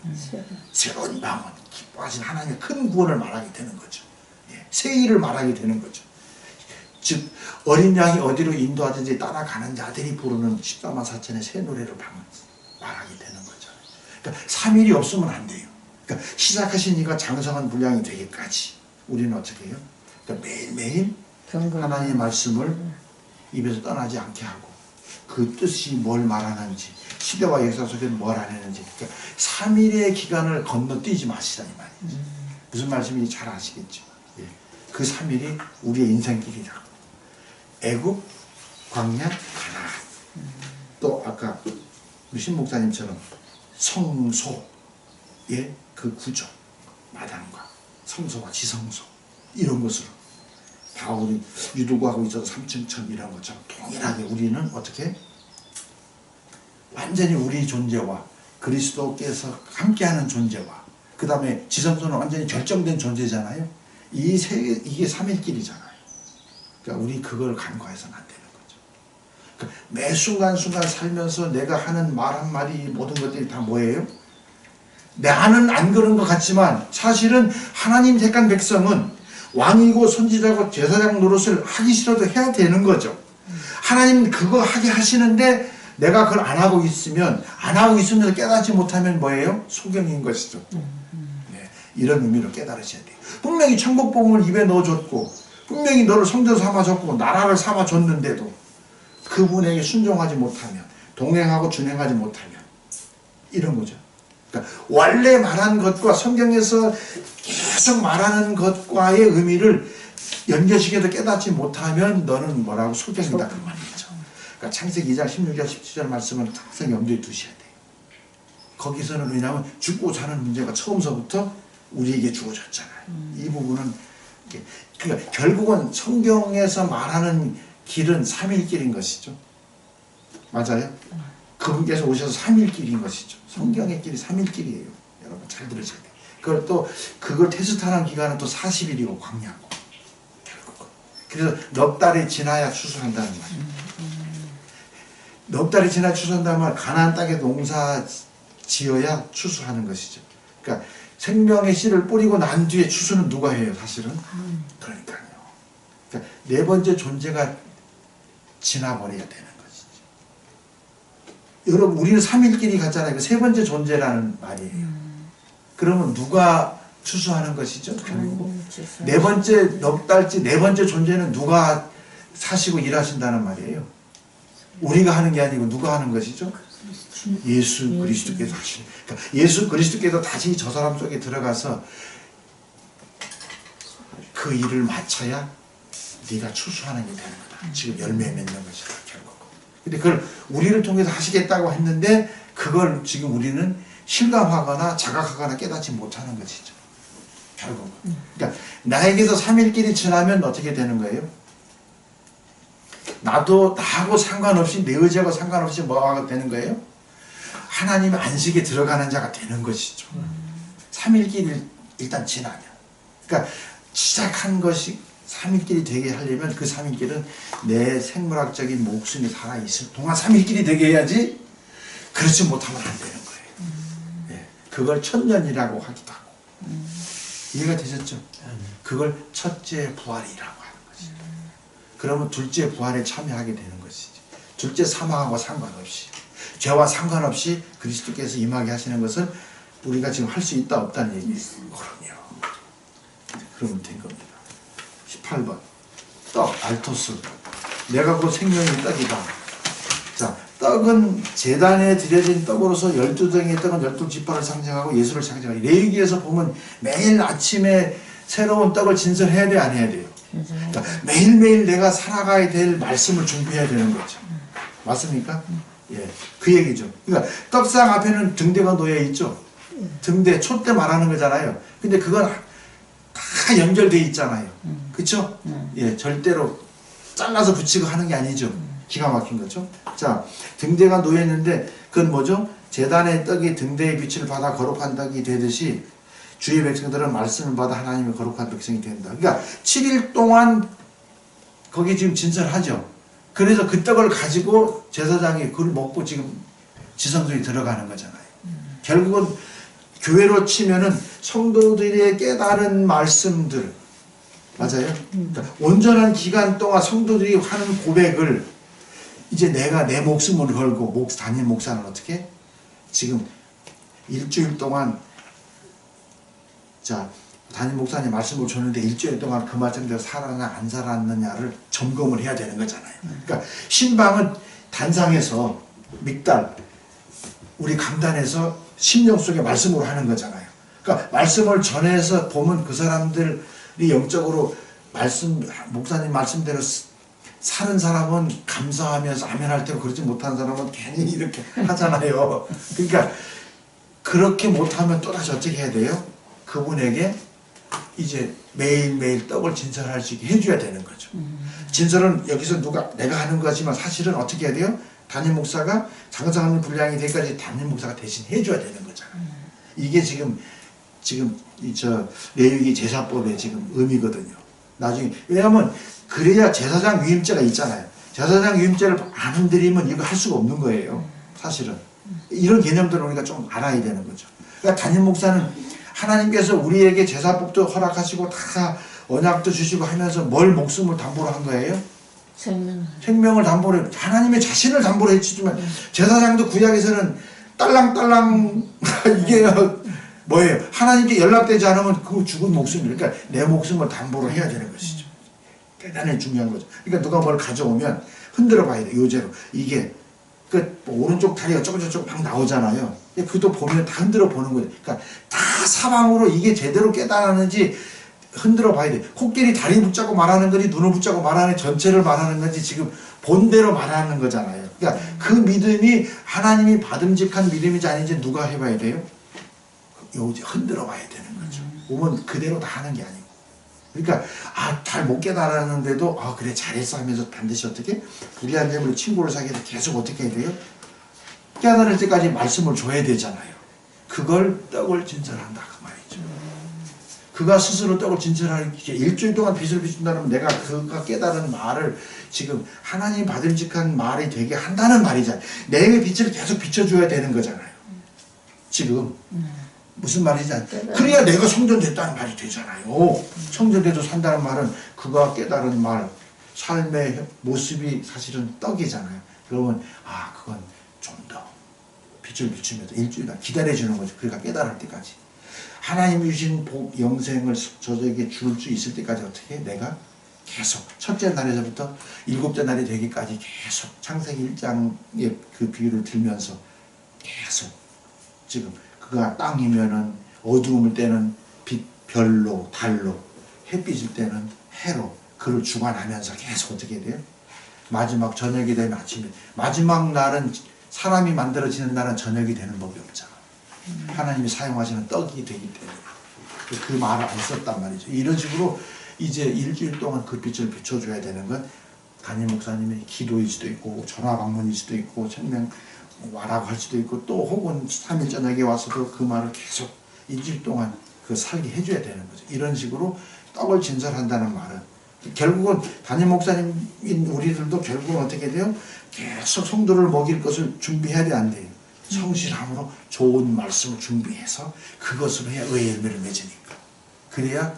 새로운 방언, 기뻐하신 하나님의 큰 구원을 말하게 되는 거죠. 새 일을 말하게 되는 거죠. 즉 어린 양이 어디로 인도하든지 따라가는 자들이 부르는 14만 4천의 새 노래를 말하게 되는 거죠. 그러니까 3일이 없으면 안 돼요. 그러니까 시작하신 이가 장성한 분량이 되기까지 우리는 어떻게 해요? 그러니까 매일매일 하나님의 말씀을 입에서 떠나지 않게 하고 그 뜻이 뭘 말하는지 시대와 역사 속에는 뭘 안 했는지 그러니까 3일의 기간을 건너뛰지 마시라 이 말이죠. 무슨 말씀인지 잘 아시겠죠. 그 3일이 우리의 인생길이라고. 애굽, 광야, 가나안. 또 아까 우리 신 목사님처럼 성소의 그 구조, 마당과 성소와 지성소 이런 것으로 바울이 유도구하고 있어서 3층 천 이런 것처럼 동일하게 우리는 어떻게 완전히 우리 존재와 그리스도께서 함께하는 존재와 그 다음에 지성소는 완전히 결정된 존재잖아요. 이게 3일길이잖아요. 그러니까 우리 그걸 간과해서는 안 되는 거죠. 그러니까 매 순간순간 살면서 내가 하는 말 한마디 모든 것들이 다 뭐예요? 나는 안 그런 것 같지만 사실은 하나님 택한 백성은 왕이고 선지자고 제사장 노릇을 하기 싫어도 해야 되는 거죠. 하나님 그거 하게 하시는데 내가 그걸 안 하고 있으면, 안 하고 있으면서 깨닫지 못하면 뭐예요? 소경인 것이죠. 네, 이런 의미로 깨달으셔야 돼요. 분명히 천국복음을 입에 넣어줬고, 분명히 너를 성전 삼아줬고, 나라를 삼아줬는데도 그분에게 순종하지 못하면, 동행하고 준행하지 못하면, 이런 거죠. 그러니까 원래 말한 것과 성경에서 계속 말하는 것과의 의미를 연결시켜서 깨닫지 못하면 너는 뭐라고 소경이다 그 말이죠. 그러니까 창세기 2장 16절 17절 말씀을 항상 염두에 두셔야 돼요. 거기서는 왜냐하면 죽고 사는 문제가 처음서부터 우리에게 주어졌잖아요. 이 부분은 그러니까 결국은 성경에서 말하는 길은 3일길인 것이죠. 맞아요? 그분께서 오셔서 3일길인 것이죠. 성경의 길이 3일길이에요. 여러분 잘 들으셔야 돼요. 그걸 또 그걸 테스트하는 기간은 또 40일이고 광야고. 결국은. 그래서 넉 달이 지나야 추수한다는 말이에요. 넉 달이 지나야 추수한다는 말, 가나안 땅에 농사 지어야 추수하는 것이죠. 그러니까 생명의 씨를 뿌리고 난 뒤에 추수는 누가 해요, 사실은? 그러니까요. 그러니까 네 번째 존재가 지나버려야 되는 것이죠. 여러분, 우리는 3일끼리 갔잖아요. 그 세 번째 존재라는 말이에요. 그러면 누가 추수하는 것이죠? 결국 네 번째 넉 달째 네 번째 존재는 누가 사시고 일하신다는 말이에요. 우리가 하는 게 아니고 누가 하는 것이죠? 예수 그리스도께서 하시는. 그러니까 예수 그리스도께서 다시 저 사람 속에 들어가서 그 일을 마쳐야 네가 추수하는 게 되는 거다. 지금 열매 맺는 것이다. 결국. 근데 그걸 우리를 통해서 하시겠다고 했는데 그걸 지금 우리는 실감하거나 자각하거나 깨닫지 못하는 것이죠. 결국. 그러니까 나에게서 3일끼리 지나면 어떻게 되는 거예요? 나도 나하고 상관없이 내 의지하고 상관없이 뭐가 되는 거예요? 하나님의 안식에 들어가는 자가 되는 것이죠. 3일끼리 일단 지나면. 그러니까 시작한 것이 3일끼리 되게 하려면 그 3일끼리는 내 생물학적인 목숨이 살아있을 동안 3일끼리 되게 해야지. 그렇지 못하면 안 되는 거예요. 네. 그걸 천년이라고 하기도 하고. 이해가 되셨죠? 그걸 첫째 부활이라고 하는 것이죠. 그러면 둘째 부활에 참여하게 되는 것이지. 둘째 사망하고 상관없이, 죄와 상관없이 그리스도께서 임하게 하시는 것을 우리가 지금 할 수 있다 없다는 얘기예요. 그럼요. 그러면 된 겁니다. 18번 떡, 알토스. 내가 곧 생명의 떡이다. 자, 떡은 제단에 드려진 떡으로서 12덩이의 떡은 12지파를 상징하고 예수를 상징하고, 레위기에서 보면 매일 아침에 새로운 떡을 진설해야 돼, 안 해야 돼요? 그러니까 매일매일 내가 살아가야 될 말씀을 준비해야 되는 거죠. 맞습니까? 예, 그 얘기죠. 그러니까 떡상 앞에는 등대가 놓여 있죠. 등대, 촛대 말하는 거잖아요. 근데 그건 다 연결돼 있잖아요. 그렇죠? 예, 절대로 잘라서 붙이고 하는 게 아니죠. 기가 막힌 거죠. 자, 등대가 놓여 있는데 그건 뭐죠? 제단의 떡이 등대의 빛을 받아 거룩한 떡이 되듯이 주의 백성들은 말씀을 받아 하나님의 거룩한 백성이 된다. 그러니까 7일 동안 거기 지금 진설하죠. 그래서 그 떡을 가지고 제사장이 그걸 먹고 지금 지성소에 들어가는 거잖아요. 결국은 교회로 치면은 성도들의 깨달은 말씀들, 맞아요? 그러니까 온전한 기간 동안 성도들이 하는 고백을 이제 내가 내 목숨을 걸고, 담임 목사는 어떻게? 지금 일주일 동안, 자, 담임 목사님 말씀을 줬는데 일주일 동안 그 말씀대로 살았나 안 살았느냐를 점검을 해야 되는 거잖아요. 그러니까 신방은 단상에서 믹달, 우리 강단에서 심령 속에 말씀으로 하는 거잖아요. 그러니까 말씀을 전해서 보면 그 사람들이 영적으로 목사님 말씀대로 사는 사람은 감사하면서 아멘할 때고, 그렇지 못한 사람은 괜히 이렇게 하잖아요. 그러니까 그렇게 못하면 또다시 어떻게 해야 돼요? 그분에게 이제 매일매일 떡을 진설할 수 있게 해줘야 되는 거죠. 진설은 여기서 내가 하는 거지만 사실은 어떻게 해야 돼요? 담임 목사가 장사하는 분량이 되기까지 담임 목사가 대신 해줘야 되는 거잖아요. 이게 지금 레위기 제사법의 지금 의미거든요. 나중에, 왜냐하면 그래야 제사장 위임죄가 있잖아요. 제사장 위임죄를 안 흔들리면 이거 할 수가 없는 거예요. 사실은 이런 개념들을 우리가 좀 알아야 되는 거죠. 그러니까 담임 목사는 하나님께서 우리에게 제사법도 허락하시고 다 언약도 주시고 하면서 뭘 목숨을 담보로 한 거예요? 생명을 담보로 해. 하나님의 자신을 담보로 해주지만 제사장도 구약에서는 딸랑딸랑 이게 뭐예요? 하나님께 연락되지 않으면 그 죽은 목숨이에요. 그러니까 내 목숨을 담보로 해야 되는 것이죠. 대단히 중요한 거죠. 그러니까 누가 뭘 가져오면 흔들어 봐야 돼. 요제로 이게 뭐 오른쪽 다리가 쪼글쪼글 막 나오잖아요. 그것도 보면 다 흔들어 보는 거예요. 그러니까 다 사방으로 이게 제대로 깨달았는지 흔들어 봐야 돼. 코끼리 다리 붙잡고 말하는 거지 눈을 붙잡고 말하는 전체를 말하는 건지 지금 본대로 말하는 거잖아요. 그러니까 그 믿음이 하나님이 받음직한 믿음인지 아닌지 누가 해봐야 돼요? 요제 흔들어 봐야 되는 거죠. 오면 그대로 다 하는 게 아니고. 그러니까 잘 못 깨달았는데도 그래 잘했어 하면서 반드시 어떻게 불의한 점으로 친구를 사귀어도 계속 어떻게 해야 돼요? 깨달을 때까지 말씀을 줘야 되잖아요. 그걸 떡을 진설한다 그 말이죠. 그가 스스로 떡을 진설하기 일주일 동안 빛을 비춘다면 내가 그가 깨달은 말을 지금 하나님 받음직한 말이 되게 한다는 말이잖아요. 내게 빛을 계속 비춰줘야 되는 거잖아요. 지금 무슨 말이지? 그래야 내가 성전됐다는 말이 되잖아요. 성전돼도 산다는 말은 그가 깨달은 말, 삶의 모습이 사실은 떡이잖아요. 그러면 그건 좀 더 빛을 비추면서 일주일 기다려주는 거죠. 그가 깨달을 때까지. 하나님이 주신 복, 영생을 저에게 줄 수 있을 때까지 어떻게 해? 내가 계속 첫째 날에서부터 일곱째 날이 되기까지 계속 창세기 1장의 그 비유를 들면서 계속 지금 그가 땅이면은 어두움일 때는 빛, 별로, 달로, 햇빛일 때는 해로 그를 주관하면서 계속 어떻게 돼요? 마지막 저녁이 되면 아침이 마지막 날은 사람이 만들어지는 날은 저녁이 되는 법이 없잖아. 하나님이 사용하시는 떡이 되기 때문에 그 말을 안 썼단 말이죠. 이런 식으로 이제 일주일 동안 그 빛을 비춰줘야 되는 건 담임 목사님의 기도일 수도 있고 전화 방문일 수도 있고 생명 와라고 할 수도 있고 또 혹은 3일 저녁에 와서도 그 말을 계속 일주일 동안 그 살게 해줘야 되는 거죠. 이런 식으로 떡을 진설한다는 말은 결국은 담임 목사님인 우리들도 결국은 어떻게 돼요? 계속 성도를 먹일 것을 준비해야 돼 안 돼요? 성실함으로 좋은 말씀을 준비해서 그것으로 해야 의의 열매를 맺으니까. 그래야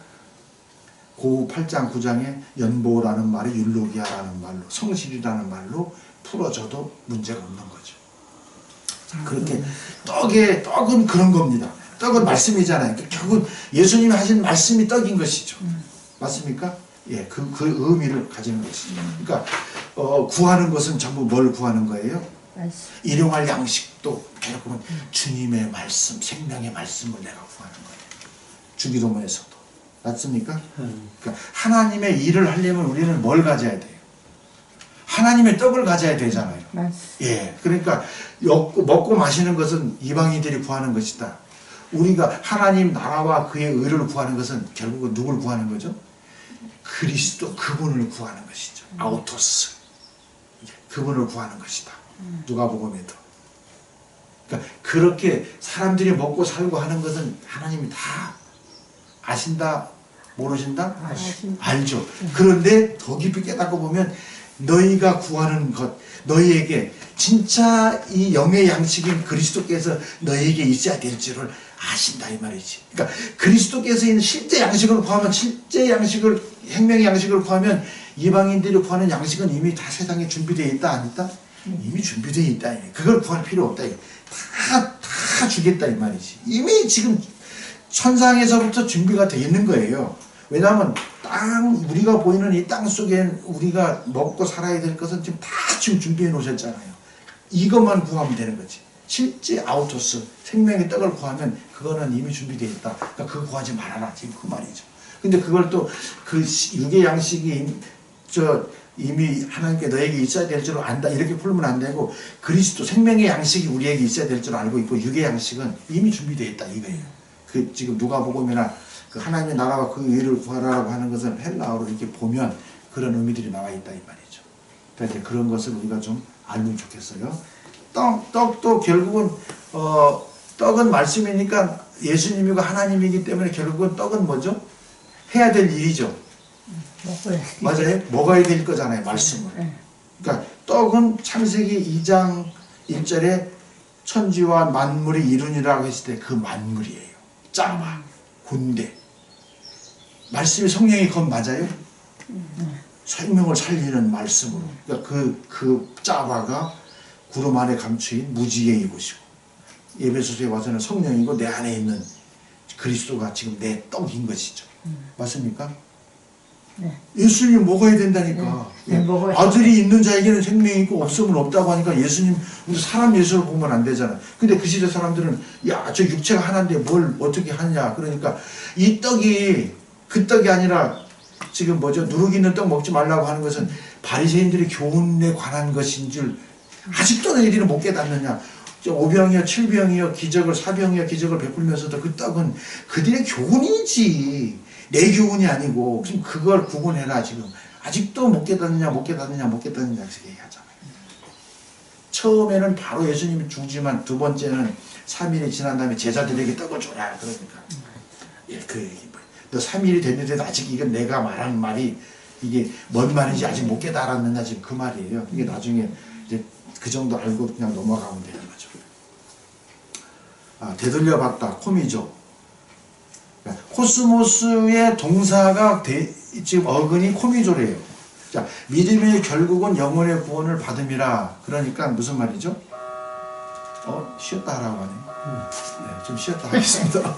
고 8장 9장에 연보라는 말이 율로기아라는 말로 성실이라는 말로 풀어져도 문제가 없는 거죠. 그렇게 떡은 그런 겁니다. 떡은 말씀이잖아요. 결국은 예수님이 하신 말씀이 떡인 것이죠. 맞습니까? 예, 그 의미를 가지는 것이죠. 그러니까 구하는 것은 전부 뭘 구하는 거예요? 일용할 양식도 결국은 주님의 말씀, 생명의 말씀을 내가 구하는 거예요. 주기도문에서도. 맞습니까? 그러니까 하나님의 일을 하려면 우리는 뭘 가져야 돼요? 하나님의 떡을 가져야 되잖아요. 예, 그러니까 먹고 마시는 것은 이방인들이 구하는 것이다. 우리가 하나님 나라와 그의 의를 구하는 것은 결국은 누굴 구하는 거죠? 그리스도 그분을 구하는 것이죠. 아우토스. 그분을 구하는 것이다. 누가복음에도. 그러니까 그렇게 사람들이 먹고 살고 하는 것은 하나님이 다 아신다, 모르신다? 알죠. 그런데 더 깊이 깨닫고 보면 너희가 구하는 것, 너희에게 진짜 이 영의 양식인 그리스도께서 너희에게 있어야 될 줄을 아신다 이 말이지. 그러니까 그리스도께서 있는 실제 양식을 구하면 실제 양식을 생명의 양식을 구하면 이방인들이 구하는 양식은 이미 다 세상에 준비되어 있다 안 있다? 이미 준비되어 있다. 그걸 구할 필요 없다. 다 주겠다 이 말이지. 이미 지금 천상에서부터 준비가 되어 있는 거예요. 왜냐하면 우리가 보이는 이 땅 속에 우리가 먹고 살아야 될 것은 지금 다 지금 준비해 놓으셨잖아요. 이것만 구하면 되는 거지. 실제 아우토스, 생명의 떡을 구하면 그거는 이미 준비되어 있다. 그러니까 그거 구하지 말아라. 지금 그 말이죠. 근데 그걸 또 그 육의 양식이 이미 하나님께 너에게 있어야 될 줄 안다. 이렇게 풀면 안 되고 그리스도 생명의 양식이 우리에게 있어야 될 줄 알고 있고 육의 양식은 이미 준비되어 있다. 이거예요. 그 지금 누가복음이나 그 하나님의 나라와 그 의를 구하라고 하는 것은 헬라어로 이렇게 보면 그런 의미들이 나와 있다 이 말이죠. 그러니까 이제 그런 것을 우리가 좀 알면 좋겠어요. 떡도 결국은 떡은 말씀이니까 예수님이고 하나님이기 때문에 결국은 떡은 뭐죠? 해야 될 일이죠. 맞아요? 먹어야 될 거잖아요. 말씀을. 그러니까 떡은 창세기 2장 1절에 천지와 만물이 이루니라고 했을 때 그 만물이에요. 짱마, 군대. 말씀이 성령이 건 맞아요? 생명을 살리는 말씀으로. 그러니까 그 짜바가 구름 안에 감추인 무지개의 이곳이고, 에베소서에 와서는 성령이고 내 안에 있는 그리스도가 지금 내 떡인 것이죠. 맞습니까? 네. 예수님 먹어야 된다니까. 네, 먹어야 아들이 있는 자에게는 생명이 있고 없으면 없다고 하니까 예수님, 우리 사람 예수를 보면 안 되잖아. 근데 그 시대 사람들은 야, 저 육체가 하나인데 뭘 어떻게 하냐. 그러니까 이 떡이 그 떡이 아니라 지금 뭐죠? 누룩 있는 떡 먹지 말라고 하는 것은 바리새인들의 교훈에 관한 것인 줄 아직도 너희들은 못 깨닫느냐. 오병이어 칠병이어 기적을 사병이어 기적을 베풀면서도 그 떡은 그들의 교훈이지 내 교훈이 아니고 지금 그걸 구분해라. 지금 아직도 못 깨닫느냐 이렇게 얘기하잖아요. 처음에는 바로 예수님이 주지만 두 번째는 3일이 지난 다음에 제자들에게 떡을 줘라. 그러니까 그 얘기 너 3일이 됐는데도 아직 이건 내가 말한 말이 이게 뭔 말인지 아직 못 깨달았느냐 지금 그 말이에요. 이게 나중에 이제 그 정도 알고 그냥 넘어가면 되는 거죠. 되돌려봤다. 코미죠. 코스모스의 동사가 지금 어근이 코미조래요. 자, 믿음의 결국은 영혼의 구원을 받음이라. 그러니까 무슨 말이죠? 쉬었다 하라고 하네. 네, 좀 쉬었다 하겠습니다.